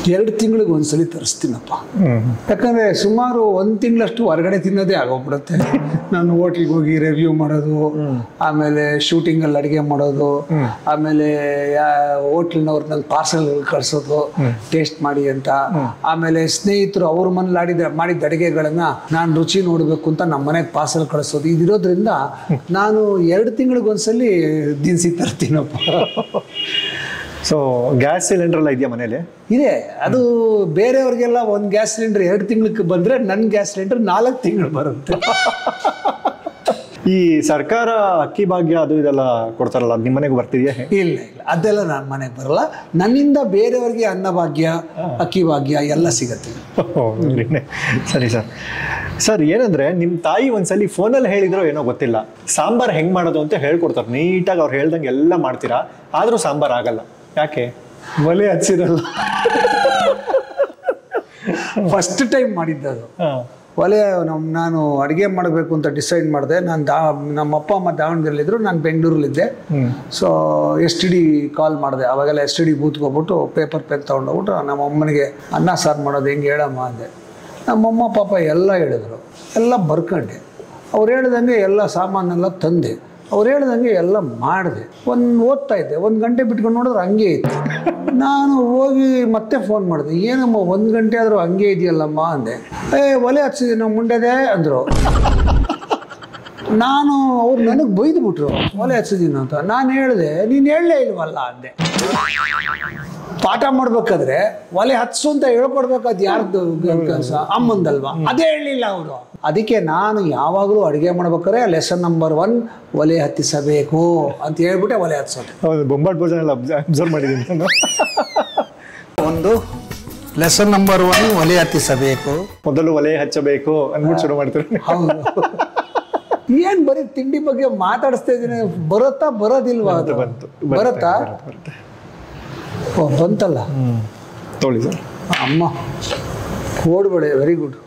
Speaker 2: 2 ತಿಂಗಳಿಗೆ ಒಂದ್ಸಲಿ ತರಿಸ್ತೀನಪ್ಪ. ಯಾಕಂದರೆ ಸುಮಾರು 1 ತಿಂಗಳಷ್ಟು ಹೊರಗಡೆ ತಿನ್ನೋದೇ ಆಗೋಗ್ಬಿಡುತ್ತೆ. ನಾನು ಹೋಟ್ಲಿಗೆ ಹೋಗಿ ರಿವ್ಯೂ ಮಾಡೋದು, ಆಮೇಲೆ ಶೂಟಿಂಗಲ್ಲಿ ಅಡುಗೆ ಮಾಡೋದು, ಆಮೇಲೆ ಹೋಟ್ಲಿನವ್ರು ನನ್ನ ಪಾರ್ಸಲ್ ಕಳಿಸೋದು ಟೇಸ್ಟ್ ಮಾಡಿ ಅಂತ. ಆಮೇಲೆ ಸ್ನೇಹಿತರು ಅವ್ರ ಮನೇಲಿ ಮಾಡಿದ ಅಡುಗೆಗಳನ್ನು ನಾನು ರುಚಿ ನೋಡಬೇಕು ಅಂತ ನಮ್ಮ ಮನೆಗೆ ಪಾರ್ಸಲ್ ಕಳಿಸೋದು. ಇದಿರೋದ್ರಿಂದ ನಾನು 2 ತಿಂಗಳಿಗೆ ಒಂದ್ಸಲಿ ದಿನಸಿ ತರ್ತೀನಪ್ಪ.
Speaker 1: ಸೊ ಗ್ಯಾಸ್ ಸಿಲಿಂಡರ್ ಎಲ್ಲ ಇದೆಯಾ ಮನೇಲಿ?
Speaker 2: ಇದೆ. ಅದು ಬೇರೆಯವ್ರಿಗೆಲ್ಲ 1 ಗ್ಯಾಸ್ ಸಿಲಿಂಡರ್ 2 ತಿಂಗಳಿಗೆ ಬಂದರೆ ನನ್ನ ಗ್ಯಾಸ್ ಸಿಲಿಂಡರ್ 4 ತಿಂಗಳು ಬರುತ್ತೆ.
Speaker 1: ಈ ಸರ್ಕಾರ ಅಕ್ಕಿ ಭಾಗ್ಯ ಅದು ಇದೆಲ್ಲ ಕೊಡ್ತಾರಲ್ಲ, ಅದು ನಿಮ್ಮ ಮನೆಗೆ ಬರ್ತಿದೆಯಾ?
Speaker 2: ಇಲ್ಲ, ಅದೆಲ್ಲ ನನ್ನ ಮನೆಗೆ ಬರಲ್ಲ. ನನ್ನಿಂದ ಬೇರೆಯವ್ರಿಗೆ ಅನ್ನಭಾಗ್ಯ, ಅಕ್ಕಿ ಭಾಗ್ಯ ಎಲ್ಲ ಸಿಗತ್ತೆ.
Speaker 1: ಸರಿ ಸರ್. ಸರ್, ಏನಂದ್ರೆ ನಿಮ್ಮ ತಾಯಿ ಒಂದ್ಸಲಿ ಫೋನಲ್ಲಿ ಹೇಳಿದ್ರು ಏನೋ ಗೊತ್ತಿಲ್ಲ, ಸಾಂಬಾರ್ ಹೆಂಗ್ ಮಾಡೋದು ಅಂತ ಹೇಳ್ಕೊಡ್ತಾರೆ. ನೀಟಾಗಿ ಅವ್ರು ಹೇಳ್ದಂಗೆ ಎಲ್ಲ ಮಾಡ್ತೀರಾ, ಆದ್ರೂ ಸಾಂಬಾರ್ ಆಗಲ್ಲ. ಯಾಕೆ?
Speaker 2: ಒಲೆ ಹಚ್ಚಿರಲ್ಲ. ಫಸ್ಟ್ ಟೈಮ್ ಮಾಡಿದ್ದದು ಒಲೆ. ನಾನು ಅಡುಗೆ ಮಾಡಬೇಕು ಅಂತ ಡಿಸೈಡ್ ಮಾಡಿದೆ. ನಾನು ನಮ್ಮ ಅಪ್ಪ ಅಮ್ಮ ದಾವಣಗೆರೆಲಿದ್ದರು, ನಾನು ಬೆಂಗಳೂರಲ್ಲಿದ್ದೆ. ಸೊ STD ಕಾಲ್ ಮಾಡಿದೆ. ಅವಾಗೆಲ್ಲ STD ಬೂತ್ಗೆ ಹೋಗ್ಬಿಟ್ಟು ಪೇಪರ್ ಪೆನ್ ತೊಗೊಂಡೋಗ್ಬಿಟ್ಟು ನಮ್ಮ ಅಮ್ಮನಿಗೆ ಅನ್ನ ಸಾರು ಮಾಡೋದು ಹೆಂಗೆ ಹೇಳಮ್ಮ ಅಂದೆ. ನಮ್ಮಮ್ಮ ಪಾಪ ಎಲ್ಲ ಹೇಳಿದ್ರು, ಎಲ್ಲ ಬರ್ಕೊಂಡೆ. ಅವ್ರು ಹೇಳ್ದಂಗೆ ಎಲ್ಲ ಸಾಮಾನೆಲ್ಲ ತಂದೆ, ಅವ್ರು ಹೇಳ್ದಂಗೆ ಎಲ್ಲ ಮಾಡಿದೆ. ಓದ್ತಾ ಇದ್ದೆ, 1 ಗಂಟೆ ಬಿಟ್ಕೊಂಡು ನೋಡಿದ್ರೆ ಹಂಗೆ ಇತ್ತು. ನಾನು ಹೋಗಿ ಮತ್ತೆ ಫೋನ್ ಮಾಡಿದೆ, ಏನಮ್ಮ 1 ಗಂಟೆ ಆದರೂ ಹಂಗೆ ಇದೆಯಲ್ಲಮ್ಮ ಅಂದೆ. ಒಲೆ ಹಚ್ಚಿದ್ದೀನಿ ನಾವು ಮುಂಡೆದೆ ಅಂದರು. ಅವ್ರು ನನಗೆ ಬೈದ್ಬಿಟ್ರು, ಒಲೆ ಹಚ್ಚಿದ್ದೀನಿ ಅಂತ. ನಾನು ಹೇಳಿದೆ, ನೀನು ಹೇಳಲೇ ಇಲ್ವಲ್ಲ ಅಂದೆ. ಪಾಠ ಮಾಡ್ಬೇಕಾದ್ರೆ ಒಲೆ ಹತ್ಸು ಅಂತ ಹೇಳ್ಕೊಡ್ಬೇಕು, ಅದು ಯಾರ್ದು ಕೆಲಸ? ಅಮ್ಮಂದಲ್ವಾ? ಅದೇ ಹೇಳಲಿಲ್ಲ ಅವರು. ಅದಕ್ಕೆ ನಾನು ಯಾವಾಗಲೂ ಅಡುಗೆ ಮಾಡ್ಬೇಕಾದ್ರೆ ಲೆಸನ್ ನಂಬರ್ 1 ಒಲೆ ಹತ್ತಿಸಬೇಕು ಅಂತ ಹೇಳ್ಬಿಟ್ಟೆ ಒಲೆ ಹತ್ಸೋದು.
Speaker 1: ಹೌದು, ಬೊಂಬಾಟ್ ಭೋಜನ ಎಲ್ಲ ಅಬ್ಸರ್ವ್ ಮಾಡಿದ್ದೀನಿ ನಾನು.
Speaker 2: ಒಂದು ಲೆಸನ್ ನಂಬರ್ 1 ಒಲೆ ಹತ್ತಿಸಬೇಕು,
Speaker 1: ಮೊದಲು ಒಲೆ ಹಚ್ಚಬೇಕು ಅಂದ್ಬಿಟ್ಟು ಶುರು ಮಾಡ್ತಾರೆ.
Speaker 2: ಹೌದು. ಏನ್ ಬರೀ ತಿಂಡಿ ಬಗ್ಗೆ ಮಾತಾಡಿಸ್ತಾ ಇದ್ದೀನಿ. ಬರುತ್ತಾ ಬರೋದಿಲ್ವಾ? ಅದು ಬರುತ್ತಾ? ಓ, ಬಂತಲ್ಲ.
Speaker 1: ತೊಳಿ ಸರ್.
Speaker 2: ಅಮ್ಮ ಓಡ್ಬೇಡಿ, ವೆರಿ ಗುಡ್.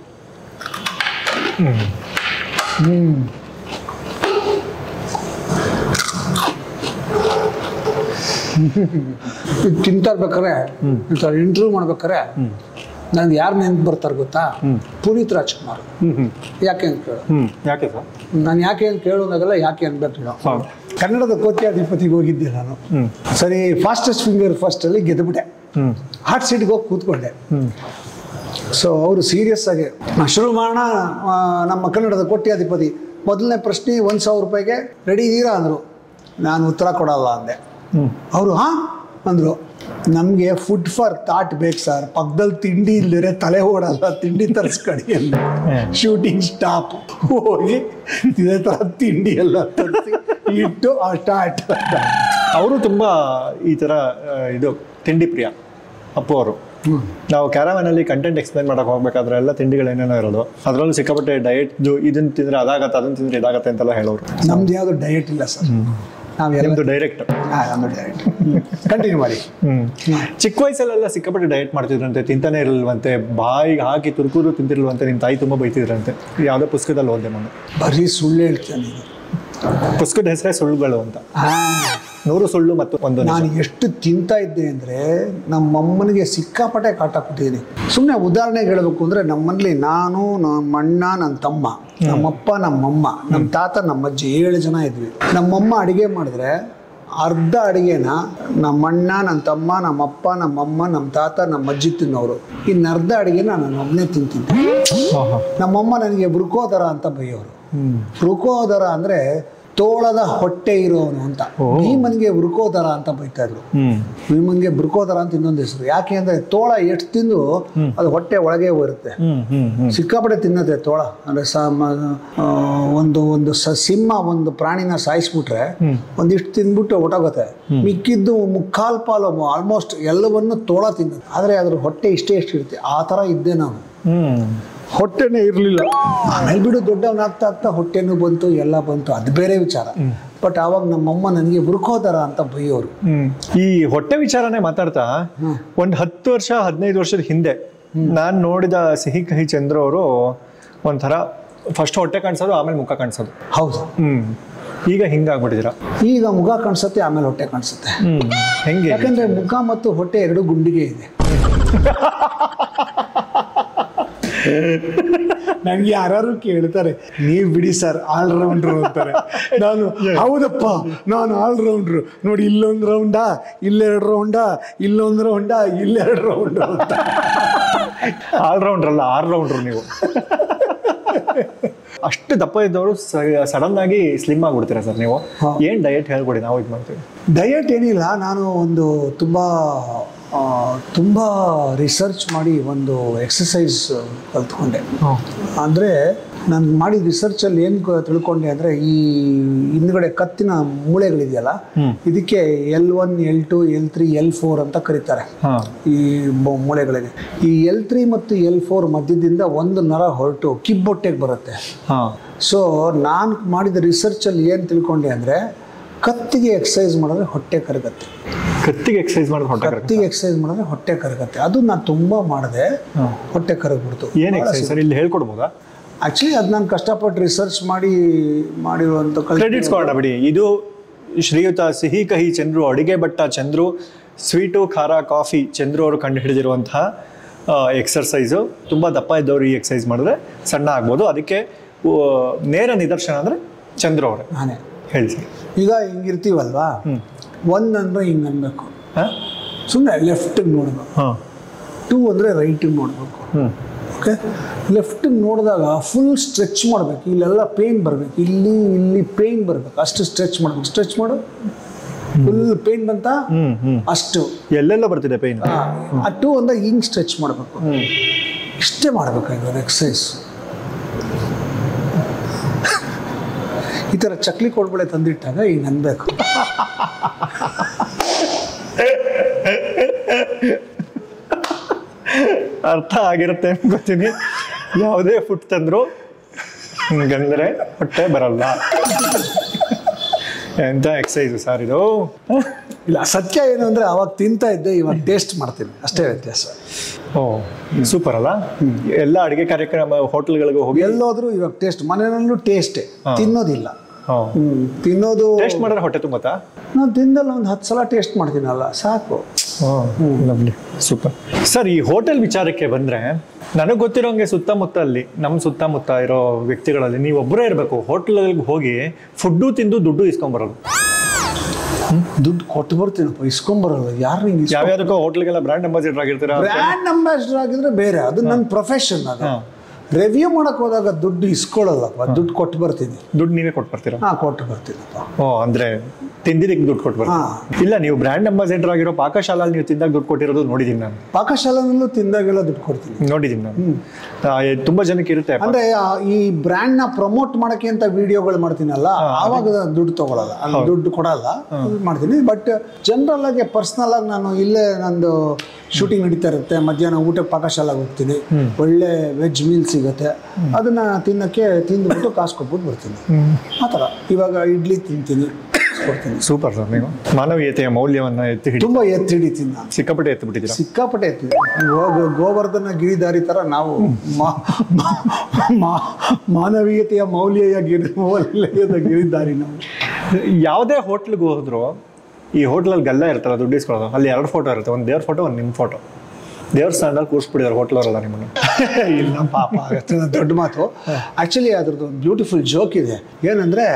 Speaker 2: ತಿಂತಾ ಇರ್ಬೇಕಾರೆ, ಇಂಟರ್ವ್ಯೂ ಮಾಡ್ಬೇಕಾರೆ ನನಗೆ ಯಾರು ನೆನ್ಪು ಬರ್ತಾರೆ ಗೊತ್ತಾ? ಪುನೀತ್ ರಾಜ್ಕುಮಾರ್. ಯಾಕೆ ಅಂತ ಕೇಳು.
Speaker 1: ಯಾಕೆ ಸರ್?
Speaker 2: ನಾನು ಯಾಕೆ ಅಂತ ಕೇಳೋದಾಗಲ್ಲ, ಯಾಕೆ ಅನ್ಬೇಕು. ಕನ್ನಡದ ಕೋಟ್ಯಾಧಿಪತಿಗೆ ಹೋಗಿದ್ದೆ ನಾನು. ಸರಿ, ಫಾಸ್ಟೆಸ್ಟ್ ಫಿಂಗರ್ ಫಸ್ಟ್ ಅಲ್ಲಿ ಗೆದ್ದುಬಿಟ್ಟೆ. ಹಾಟ್ ಸೀಟ್ಗೆ ಹೋಗಿ ಕೂತ್ಕೊಂಡೆ. ಸೊ ಅವರು ಸೀರಿಯಸ್ ಆಗಿ ಶುರು ಮಾಡೋಣ. ನಮ್ಮ ಕನ್ನಡದ ಕೋಟ್ಯಾಧಿಪತಿ ಮೊದಲನೇ ಪ್ರಶ್ನೆ 1,000 ರೂಪಾಯಿಗೆ ರೆಡಿ ಇದ್ದೀರಾ ಅಂದರು. ನಾನು ಉತ್ತರ ಕೊಡಲ್ಲ ಅಂದೆ. ಅವರು ಹಾಂ ಅಂದರು. ನಮಗೆ ಫುಡ್ ಫಾರ್ ಥಾಟ್ ಬೇಕು ಸರ್, ಪಕ್ಕದಲ್ಲಿ ತಿಂಡಿ ಇಲ್ಲದ್ರೆ ತಲೆ ಓಡಲ್ಲ, ತಿಂಡಿ ತರಿಸ್ಕಡಿ ಅಂತ. ಶೂಟಿಂಗ್ ಸ್ಟಾಪ್ ಹೋಗಿ ಇದೇ ಥರ ತಿಂಡಿ ಎಲ್ಲ ತರಿಸಿ ಇಟ್ಟು ಆ ಸ್ಟಾರ್ಟ್.
Speaker 1: ಅವರು ತುಂಬ ಈ ಥರ ಇದು ತಿಂಡಿ ಪ್ರಿಯ ಅಪ್ಪು ಅವರು. ನಾವು ಕ್ಯಾರವ್ಯಾನಲ್ಲಿ ಕಂಟೆಂಟ್ ಎಕ್ಸ್ಪ್ಲೈನ್ ಮಾಡಕ್ಕೆ ಹೋಗ್ಬೇಕಾದ್ರೆ ಎಲ್ಲ ತಿಂಡಿಗಳೇನೇನೋ ಇರೋದು, ಅದರಲ್ಲೂ ಸಿಕ್ಕಾಪಟ್ಟೆ ಡಯಟ್ದು ಇದನ್ನು ತಿಂದರೆ ಅದಾಗತ್ತೆ, ಅದನ್ನು ತಿಂದರೆ ಇದಾಗತ್ತೆ ಅಂತೆಲ್ಲ ಹೇಳೋರು.
Speaker 2: ನಮ್ದು ಯಾವುದು ಡಯಟ್ ಇಲ್ಲ ಸರ್,
Speaker 1: ನಾವೆಲ್ಲದು ಡೈರೆಕ್ಟ್.
Speaker 2: ಕಂಟಿನ್ಯೂ ಮಾಡಿ.
Speaker 1: ಚಿಕ್ಕ ವಯಸ್ಸಲ್ಲೆಲ್ಲ ಸಿಕ್ಕಾಪಟ್ಟೆ ಡಯಟ್ ಮಾಡ್ತಿದ್ರಂತೆ, ತಿಂತಾನೆ ಇರಲ್ವಂತೆ, ಬಾಯಿಗೆ ಹಾಕಿ ತುರ್ಕೂರು ತಿಂತಿರ್ಲ್ವಂತೆ. ನಿಮ್ಮ ತಾಯಿ ತುಂಬ ಬೈತಿದ್ರಂತೆ. ಯಾವುದೋ ಪುಸ್ತಕದಲ್ಲಿ ಓದಿದೆ ಮೊನ್ನೆ.
Speaker 2: ಬರೀ ಸುಳ್ಳು ಹೇಳ್ತೇನೆ.
Speaker 1: ಪುಸ್ತಕದ ಹೆಸರೇ ಸುಳ್ಳುಗಳು ಅಂತ. 100 ಸುಳ್ಳು ಮತ್ತು 1
Speaker 2: ನಾನು ಎಷ್ಟು ತಿಂತಾ ಇದ್ದೆ ಅಂದರೆ ನಮ್ಮಮ್ಮನಿಗೆ ಸಿಕ್ಕಾಪಟ್ಟೆ ಕಾಟ ಕೊಟ್ಟಿದ್ದೀನಿ. ಸುಮ್ಮನೆ ಉದಾಹರಣೆಗೆ ಹೇಳಬೇಕು ಅಂದರೆ ನಮ್ಮಲ್ಲಿ ನಾನು, ನಮ್ಮ ಅಣ್ಣ, ನನ್ನ ತಮ್ಮ, ನಮ್ಮಪ್ಪ, ನಮ್ಮಮ್ಮ, ನಮ್ಮ ತಾತ, ನಮ್ಮಜ್ಜಿ 7 ಜನ ಇದ್ವಿ. ನಮ್ಮಮ್ಮ ಅಡುಗೆ ಮಾಡಿದ್ರೆ ಅರ್ಧ ಅಡುಗೆನ ನಮ್ಮಣ್ಣ, ನನ್ನ ತಮ್ಮ, ನಮ್ಮಪ್ಪ, ನಮ್ಮಮ್ಮ, ನಮ್ಮ ತಾತ, ನಮ್ಮ ಅಜ್ಜಿ ತಿನ್ನೋರು. ಇನ್ನು ಅರ್ಧ ಅಡುಗೆನ ನಾನು ಒಬ್ಬನೇ ತಿಂತಿದ್ದೆ. ನಮ್ಮಮ್ಮ ನನಗೆ ಬೃಕೋದರ ಅಂತ ಬೈಯೋರು. ಬೃಕೋದರ ಅಂದರೆ ತೋಳದ ಹೊಟ್ಟೆ ಇರೋನು ಅಂತ. ಭೀಮನ್ಗೆ ಬೃಕೋದರ ಅಂತ ಬೈತಾ ಇದ್ರು. ಭೀಮನ್ಗೆ ಬೃಕೋದರ ಅಂತ ಇನ್ನೊಂದು ಹೆಸರು. ಯಾಕೆ ಅಂದ್ರೆ ತೋಳ ಎಷ್ಟು ತಿಂದು ಅದು ಹೊಟ್ಟೆ ಒಳಗೆ ಬರುತ್ತೆ. ಸಿಕ್ಕಾಪಟ್ಟೆ ತಿನ್ನತ್ತೆ ತೋಳ. ಅಂದ್ರೆ ಒಂದು ಸಿಂಹ ಒಂದು ಪ್ರಾಣಿನ ಸಾಯಿಸ್ಬಿಟ್ರೆ ಒಂದಿಷ್ಟು ತಿಂದ್ಬಿಟ್ಟು ಹೊಟ್ಟೋಗುತ್ತೆ. ಮಿಕ್ಕಿದ್ದು 3/4 ಪಾಲು ಆಲ್ಮೋಸ್ಟ್ ಎಲ್ಲವನ್ನು ತೋಳ ತಿನ್ನತ್ತೆ. ಆದ್ರೆ ಅದ್ರ ಹೊಟ್ಟೆ ಇಷ್ಟೇ ಇರುತ್ತೆ. ಆ ತರ ಇದ್ದೆ ನಾವು. ಹೊಟ್ಟೆನೇ ಇರಲಿಲ್ಲ. ಆಮೇಲೆ ಬಿಡು ದೊಡ್ಡವನಾಗ್ತಾ ಆಗ್ತಾ ಹೊಟ್ಟೆನೂ ಬಂತು, ಎಲ್ಲ ಬಂತು, ಅದು ಬೇರೆ ವಿಚಾರ. ಬಟ್ ಆವಾಗ ನಮ್ಮಮ್ಮ ನನಗೆ ಬುರ್ಕೋದರ ಅಂತ ಬೈಯೋರು.
Speaker 1: ಈ ಹೊಟ್ಟೆ ವಿಚಾರನೇ ಮಾತಾಡ್ತಾ ಒಂದು 10 ವರ್ಷ 15 ವರ್ಷದ ಹಿಂದೆ ನಾನು ನೋಡಿದ ಸಿಹಿ ಕಹಿ ಚಂದ್ರ ಅವರು ಒಂಥರ ಫಸ್ಟ್ ಹೊಟ್ಟೆ ಕಾಣಿಸೋದು, ಆಮೇಲೆ ಮುಖ ಕಾಣಿಸೋದು.
Speaker 2: ಹೌದು.
Speaker 1: ಈಗ ಹಿಂಗಾಗ್ಬಿಟ್ಟಿದ್ದೀರಾ?
Speaker 2: ಈಗ ಮುಖ ಕಾಣಿಸುತ್ತೆ, ಆಮೇಲೆ ಹೊಟ್ಟೆ ಕಾಣಿಸುತ್ತೆ.
Speaker 1: ಹೆಂಗೆ?
Speaker 2: ಯಾಕಂದ್ರೆ ಮುಖ ಮತ್ತು ಹೊಟ್ಟೆ 2 ಗುಂಡಿಗೆ ಇದೆ. ನನ್ಗೆ ಯಾರು ಕೇಳ್ತಾರೆ, ನೀವು ಬಿಡಿ ಸರ್ ಆಲ್ರೌಂಡ್ರು ಅಂತಾರೆ. ನಾನು ಹೌದಪ್ಪ, ನಾನು ಆಲ್ರೌಂಡ್ರು. ನೋಡಿ, ಇಲ್ಲೊಂದು ರೌಂಡಾ, ಇಲ್ಲೆರಡು ರೌಂಡಾ, ಇಲ್ಲೊಂದು ರೌಂಡಾ, ಇಲ್ಲೆರಡು ರೌಂಡು ಅಂತ.
Speaker 1: ಆಲ್ರೌಂಡ್ರ್ ಅಲ್ಲ, ಆಲ್ರೌಂಡ್ರು ನೀವು. ಅಷ್ಟು ದಪ್ಪ ಇದ್ದವರು ಸಡನ್ ಆಗಿ ಸ್ಲಿಮ್ ಆಗ್ಬಿಡ್ತೀರಾ ಸರ್ ನೀವು? ಏನ್ ಡಯಟ್ ಹೇಳ್ಕೊಡಿ, ನಾವು ಇದು ಮಾಡ್ತೀವಿ.
Speaker 2: ಡಯಟ್ ಏನಿಲ್ಲ, ನಾನು ಒಂದು ತುಂಬ ರಿಸರ್ಚ್ ಮಾಡಿ ಒಂದು ಎಕ್ಸಸೈಸ್ ಕಲ್ತ್ಕೊಂಡೆ. ಅಂದರೆ ನಾನು ಮಾಡಿದ ರಿಸರ್ಚಲ್ಲಿ ಏನು ತಿಳ್ಕೊಂಡೆ ಅಂದರೆ, ಈ ಹಿಂದ್ಗಡೆ ಕತ್ತಿನ ಮೂಳೆಗಳಿದೆಯಲ್ಲ, ಇದಕ್ಕೆ L1, L2, L3, L4 ಅಂತ ಕರೀತಾರೆ ಈ ಮೂಳೆಗಳಿಗೆ. ಈ L3 ಮತ್ತು L4 ಮಧ್ಯದಿಂದ ಒಂದು ನರ ಹೊರಟು ಕಿಬ್ಬೊಟ್ಟೆಗೆ ಬರುತ್ತೆ. ಸೊ ನಾನು ಮಾಡಿದ ರಿಸರ್ಚಲ್ಲಿ ಏನು ತಿಳ್ಕೊಂಡೆ ಅಂದರೆ, ಕತ್ತಿಗೆ ಎಕ್ಸಸೈಸ್ ಮಾಡಿದ್ರೆ ಹೊಟ್ಟೆ ಕರಗತ್ತೆ.
Speaker 1: ಕತ್ತಿಗೆ ಎಕ್ಸಸೈಸ್
Speaker 2: ಮಾಡಿದ್ರೆ ಹೊಟ್ಟೆ ಕರಗತ್ತೆ. ಅದು ನಾನು ತುಂಬ ಮಾಡಿದೆ, ಹೊಟ್ಟೆ ಕರಗ್ಬಿಡ್ತು.
Speaker 1: ಏನು ಎಕ್ಸಸೈಸ್ ಸರ್, ಇಲ್ಲಿ ಹೇಳ್ಕೊಡ್ಬೋದಾ?
Speaker 2: ಆಕ್ಚುಲಿ ಅದು ನಾನು ಕಷ್ಟಪಟ್ಟು ರಿಸರ್ಚ್ ಮಾಡಿರುವಂಥ
Speaker 1: ಕ್ರೆಡಿಟ್ಸ್ ಕೊಡೋಣ ಬಿಡಿ. ಇದು ಶ್ರೀಯುತ ಸಿಹಿ ಕಹಿ ಚಂದ್ರು, ಅಡಿಗೆ ಭಟ್ಟ ಚಂದ್ರು, ಸ್ವೀಟು ಖಾರ ಕಾಫಿ ಚಂದ್ರು ಅವರು ಕಂಡು ಹಿಡಿದಿರುವಂತಹ ಎಕ್ಸರ್ಸೈಸು. ತುಂಬ ದಪ್ಪ ಇದ್ದವರು ಈ ಎಕ್ಸಸೈಸ್ ಮಾಡಿದ್ರೆ ಸಣ್ಣ ಆಗ್ಬೋದು. ಅದಕ್ಕೆ ನೇರ ನಿದರ್ಶನ ಅಂದರೆ ಚಂದ್ರು ಅವರೇ.
Speaker 2: ನಾನೇ
Speaker 1: ಹೇಳಿ ಸರ್.
Speaker 2: ಈಗ ಹಿಂಗಿರ್ತೀವಲ್ವಾ, 1 ಅಂದರೆ ಹಿಂಗೆ ಅನ್ಬೇಕು, ಸುಮ್ಮನೆ ಲೆಫ್ಟಿಗೆ ನೋಡ್ಬೇಕು. 2 ಅಂದರೆ ರೈಟಿಗೆ ನೋಡ್ಬೇಕು. ಓಕೆ, ಲೆಫ್ಟಿಗೆ ನೋಡಿದಾಗ ಫುಲ್ ಸ್ಟ್ರೆಚ್ ಮಾಡಬೇಕು. ಇಲ್ಲೆಲ್ಲ ಪೇನ್ ಬರಬೇಕು, ಇಲ್ಲಿ ಪೇನ್ ಬರಬೇಕು, ಅಷ್ಟು ಸ್ಟ್ರೆಚ್ ಮಾಡಬೇಕು. ಸ್ಟ್ರೆಚ್ ಮಾಡು, ಫುಲ್ ಪೇನ್ ಬಂತ ಅಷ್ಟು.
Speaker 1: ಎಲ್ಲೆಲ್ಲ ಬರ್ತಿದೆ ಪೇನ್.
Speaker 2: ಆ 2 ಅಂದರೆ ಹಿಂಗೆ ಸ್ಟ್ರೆಚ್ ಮಾಡಬೇಕು. ಇಷ್ಟೇ ಮಾಡಬೇಕಾಗಿರೋ ಎಕ್ಸಸೈಸ್. ಈ ಥರ ಚಕ್ಲಿ ಕೊಡ್ಬಳೆ ತಂದಿಟ್ಟಾಗ ಹಿಂಗೆ ಅನ್ಬೇಕು.
Speaker 1: ಅರ್ಥ ಆಗಿರುತ್ತೆ ಅನ್ಕೋತೀನಿ. ಯಾವುದೇ ಫುಡ್ ತಂದ್ರು ಹಿಂಗಂದ್ರೆ ಹೊಟ್ಟೆ ಬರಲ್ಲ. ಎಂತ ಎಕ್ಸಸೈಸ್ ಸರ್ ಇದು.
Speaker 2: ಇಲ್ಲ, ಸತ್ಯ ಏನು ಅಂದರೆ ಅವಾಗ ತಿಂತಾ ಇದ್ದೆ, ಇವಾಗ ಟೇಸ್ಟ್ ಮಾಡ್ತೀನಿ, ಅಷ್ಟೇ ವ್ಯತ್ಯಾಸ.
Speaker 1: ಓ, ಸೂಪರ್ ಅಲ್ಲ. ಎಲ್ಲ ಅಡುಗೆ ಕಾರ್ಯಕ್ರಮ ಹೋಟೆಲ್ಗಳಿಗೆ ಹೋಗಿ
Speaker 2: ಎಲ್ಲೋದ್ರೂ ಇವಾಗ ಟೇಸ್ಟ್. ಮನೆಯಲ್ಲೂ ಟೇಸ್ಟೇ, ತಿನ್ನೋದಿಲ್ಲ. ತಿನ್ನೋದು
Speaker 1: ಟೇಸ್ಟ್ ಮಾಡಿದ್ರೆ ಹೊಟ್ಟೆ ತುಂಬತ್ತಾ?
Speaker 2: ನಾನು ತಿಂದಲ್ಲ ಒಂದು 10 ಸಲ ಟೇಸ್ಟ್ ಮಾಡ್ತೀನಲ್ಲ, ಸಾಕು.
Speaker 1: Lovely, super. ಸರ್, ಈ ಹೋಟೆಲ್ ವಿಚಾರಕ್ಕೆ ಬಂದರೆ, ನನಗೆ ಗೊತ್ತಿರೋಂಗೆ ಸುತ್ತಮುತ್ತಲ್ಲಿ, ನಮ್ಮ ಸುತ್ತಮುತ್ತ ಇರೋ ವ್ಯಕ್ತಿಗಳಲ್ಲಿ ನೀವೊಬ್ಬರೇ ಇರಬೇಕು ಹೋಟೆಲ್ಗಳಿಗೆ ಹೋಗಿ ಫುಡ್ಡು ತಿಂದು ದುಡ್ಡು ಇಸ್ಕೊಂಬರೋದು.
Speaker 2: ದುಡ್ಡು ಕೊಟ್ಟು ಬರ್ತೀನಪ್ಪ, ಇಸ್ಕೊಂಬರಲ್ಲ. ಯಾರು ಹಿಂಗೆ
Speaker 1: ಯಾವ್ಯಾವುದಕ್ಕೋ ಹೋಟ್ಲಿಗೆಲ್ಲ ಬ್ರ್ಯಾಂಡ್ ಅಂಬಾಸಿಡರ್ ಆಗಿರ್ತೀರಾ?
Speaker 2: ಬ್ರ್ಯಾಂಡ್ ಅಂಬಾಸಿಡರ್ ಆಗಿದ್ರೆ ಬೇರೆ, ಅದು ನನ್ನ ಪ್ರೊಫೆಷನ್. ಅದು ರಿವ್ಯೂ ಮಾಡಕ್ ಹೋದಾಗ ದುಡ್ಡು ಇಸ್ಕೊಳ್ಳಲ್ಲಪ್ಪ, ದುಡ್ಡು ಕೊಟ್ಟು ಬರ್ತೀನಿ.
Speaker 1: ದುಡ್ಡು ನೀವೇ ಕೊಟ್ಟು ಬರ್ತೀರಾ?
Speaker 2: ಕೊಟ್ಟು ಬರ್ತೀನಪ್ಪ.
Speaker 1: ಓ, ಅಂದ್ರೆ ತಿಂದಿದ್ದಕ್ಕೆ ದುಡ್ಡು ಕೊಟ್ಟು ಬರ್ತೀನಿ. ಇಲ್ಲ, ನೀವು ಬ್ರ್ಯಾಂಡ್ ಅಂಬಾಸಿಡರ್ ಆಗಿರೋ ಪಾಕಶಾಲಲ್ಲಿ ನೀವು ತಿಂದಾಗ ದುಡ್ಡು ಕೊಟ್ಟಿರೋದು ನೋಡಿದೀನಿ ನಾನು.
Speaker 2: ಪಾಕಶಾಲೆನಲ್ಲೂ ತಿಂದಾಗೆಲ್ಲ ದುಡ್ಡು ಕೊಡ್ತೀನಿ,
Speaker 1: ನೋಡಿದೀನಿ ನಾನು. ತುಂಬಾ ಜನಕ್ಕೆ ಇರುತ್ತೆ.
Speaker 2: ಅಂದ್ರೆ ಈ ಬ್ರ್ಯಾಂಡ್ ನ ಪ್ರಮೋಟ್ ಮಾಡಕ್ಕೆ ಅಂತ ವಿಡಿಯೋಗಳು ಮಾಡ್ತೀನಲ್ಲ, ಆವಾಗ ದುಡ್ಡು ತಗೊಳಲ್ಲ, ಅಲ್ಲಿ ದುಡ್ಡು ಕೊಡಲ್ಲ, ಮಾಡ್ತೀನಿ. ಬಟ್ ಜನರಲ್ ಆಗಿ ಪರ್ಸನಲ್ ಆಗಿ ನಾನು ಇಲ್ಲೇ ನಂದು ಶೂಟಿಂಗ್ ನಡೀತಾ ಇರುತ್ತೆ, ಮಧ್ಯಾಹ್ನ ಊಟಕ್ಕೆ ಪಾಕಶಾಲೆಗೆ ಹೋಗ್ತೀನಿ, ಒಳ್ಳೆ ವೆಜ್ ಮೀಲ್ ಸಿಗುತ್ತೆ, ಅದನ್ನ ತಿನ್ನಕ್ಕೆ ತಿಂದ್ಬಿಟ್ಟು ಕಾಸು ಕೊಟ್ಬಿಟ್ಟು ಬರ್ತೀನಿ. ಆ ಥರ ಇವಾಗ ಇಡ್ಲಿ ತಿಂತೀನಿ, ಕೊಡ್ತೀನಿ.
Speaker 1: ಸೂಪರ್ ಸರ್, ನೀವು ಮಾನವೀಯತೆಯ ಮೌಲ್ಯವನ್ನ
Speaker 2: ತುಂಬಾ ಎತ್ತಿ ಹಿಡಿತೀನಿ ನಾನು.
Speaker 1: ಸಿಕ್ಕಾಪಟ್ಟೆ ಎತ್ತು ಬಿಟ್ಟಿದ್ದೀರಾ?
Speaker 2: ಸಿಕ್ಕಾಪಟ್ಟೆ ಎತ್ತಿ. ಗೋವರ್ಧನ ಗಿರಿಧಾರಿ ತರ ನಾವು ಮಾನವೀಯತೆಯ ಮೌಲ್ಯದ ಗಿರಿಧಾರಿ ನಾವು.
Speaker 1: ಯಾವುದೇ ಹೋಟ್ಲಿಗೆ ಹೋದ್ರು ಈ ಹೋಟ್ಲಲ್ಲಿ ಗಲ್ಲ ಇರ್ತಲ್ಲ, ದುಡ್ಡು ಇಸ್ಕೊಳ್ಳೋದು, ಅಲ್ಲಿ 2 ಫೋಟೋ ಇರುತ್ತೆ, ಒಂದು ದೇವ್ರ ಫೋಟೋ, ಒಂದು ನಿಮ್ಮ ಫೋಟೋ. ದೇವ್ರ ಸ್ಥಾನದಲ್ಲಿ ಕೂರಿಸ್ಬಿಟ್ಟಿದ್ದಾರೆ ಹೋಟ್ಲವರೆಲ್ಲ ನಿಮ್ಮನ್ನು.
Speaker 2: ಇಲ್ಲ ಪಾಪ, ದೊಡ್ಡ ಮಾತು. ಆ್ಯಕ್ಚುಲಿ ಅದ್ರದ್ದು ಒಂದು ಬ್ಯೂಟಿಫುಲ್ ಜೋಕ್ ಇದೆ. ಏನಂದರೆ,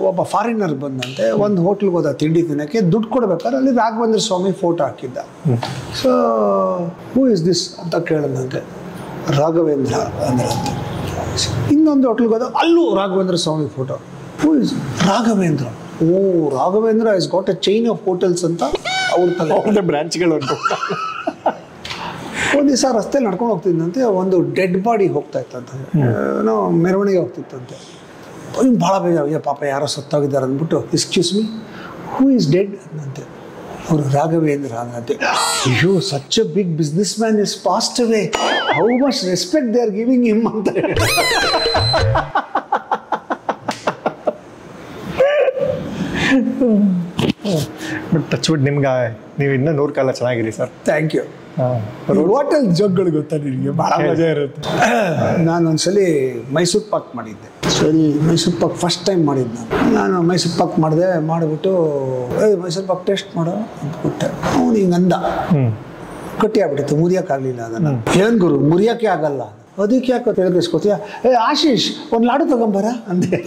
Speaker 2: ಒಬ್ಬ ಫಾರಿನರ್ ಬಂದಂತೆ ಒಂದು ಹೋಟ್ಲಿಗೆ ಹೋದ ತಿಂಡಿ ತಿನ್ನೋಕ್ಕೆ, ದುಡ್ಡು ಕೊಡ್ಬೇಕಾದ್ರೆ ಅಲ್ಲಿ ರಾಘವೇಂದ್ರ ಸ್ವಾಮಿ ಫೋಟೋ ಹಾಕಿದ್ದ. ಸೊ ಹೂ ಇಸ್ ದಿಸ್ ಅಂತ ಕೇಳಿದಂತೆ, ರಾಘವೇಂದ್ರ ಅಂದ್ರಂತೆ. ಇನ್ನೊಂದು ಹೋಟ್ಲಿಗೆ ಹೋದ, ಅಲ್ಲೂ Raghavendra Swami photo. Who is Raghavendra? Oh, Raghavendra is got a chain of hotels ಅಂತ ಅವ್ರ ತಲೆ
Speaker 1: ಬ್ರಾಂಚ್ಗಳು.
Speaker 2: ಒಂದು ದಿವಸ ರಸ್ತೆಯಲ್ಲಿ ನಡ್ಕೊಂಡು ಹೋಗ್ತಿದ್ದಂತೆ, ಒಂದು ಡೆಡ್ ಬಾಡಿ ಹೋಗ್ತಾ ಇತ್ತಂತೆ, ನಾವು ಮೆರವಣಿಗೆ ಹೋಗ್ತಿತ್ತಂತೆ. ಭಾಳ ಬೇಜಾರು, ಪಾಪ ಯಾರೋ ಸತ್ತೋಗಿದ್ದಾರೆ ಅಂದ್ಬಿಟ್ಟು, excuse me, who is dead ಅಂತೆ. ಅವರು ರಾಘವೇಂದ್ರ ಅಂತೆ. ಅಯ್ಯೋ, such a big business man is passed away, how much respect they are giving him ಅಂತ.
Speaker 1: ಟಚ್ ವುಡ್, ನಿಮ್ಗೆ ನೀವು ಇನ್ನೂ 100 ಕಾಲ ಚೆನ್ನಾಗಿರಿ ಸರ್.
Speaker 2: Thank you. ಹೋಟೆಲ್ ಜೋಕ್ಗಳು ಗೊತ್ತಾ ನಿನಗೆ? ಭಾಳ ಮಜಾ ಇರುತ್ತೆ. ನಾನು ಒಂದ್ಸಲಿ ಮೈಸೂರು ಪಾಕ್ ಮಾಡಿದ್ದೆ. ಮೈಸೂರು ಪಾಕ್ ಫಸ್ಟ್ ಟೈಮ್ ಮಾಡಿದ್ದೆ ನಾನು ಮೈಸೂರು ಪಾಕ್ ಮಾಡಿಬಿಟ್ಟು ಮೈಸೂರು ಪಾಕ್ ಟೇಸ್ಟ್ ಮಾಡೋ ಅಂತ ಕೊಟ್ಟೆ. ಅವನು ಹಿಂಗೆ ಅಂದ, ಗಟ್ಟಿ ಆಗ್ಬಿಟ್ಟಿತ್ತು, ಮುರಿಯೋಕ್ಕಾಗಲಿಲ್ಲ ಅದನ್ನು. ಏನು ಗುರು, ಮುರಿಯೋಕ್ಕೆ ಆಗಲ್ಲ, ಅದಕ್ಕೆ ಯಾಕೆ ತಿಳಿಸ್ಕೋತೀಯ? ಆಶೀಶ್, ಒಂದು ಲಾಡು ತಗೊಂಬರ ಅಂದೆ.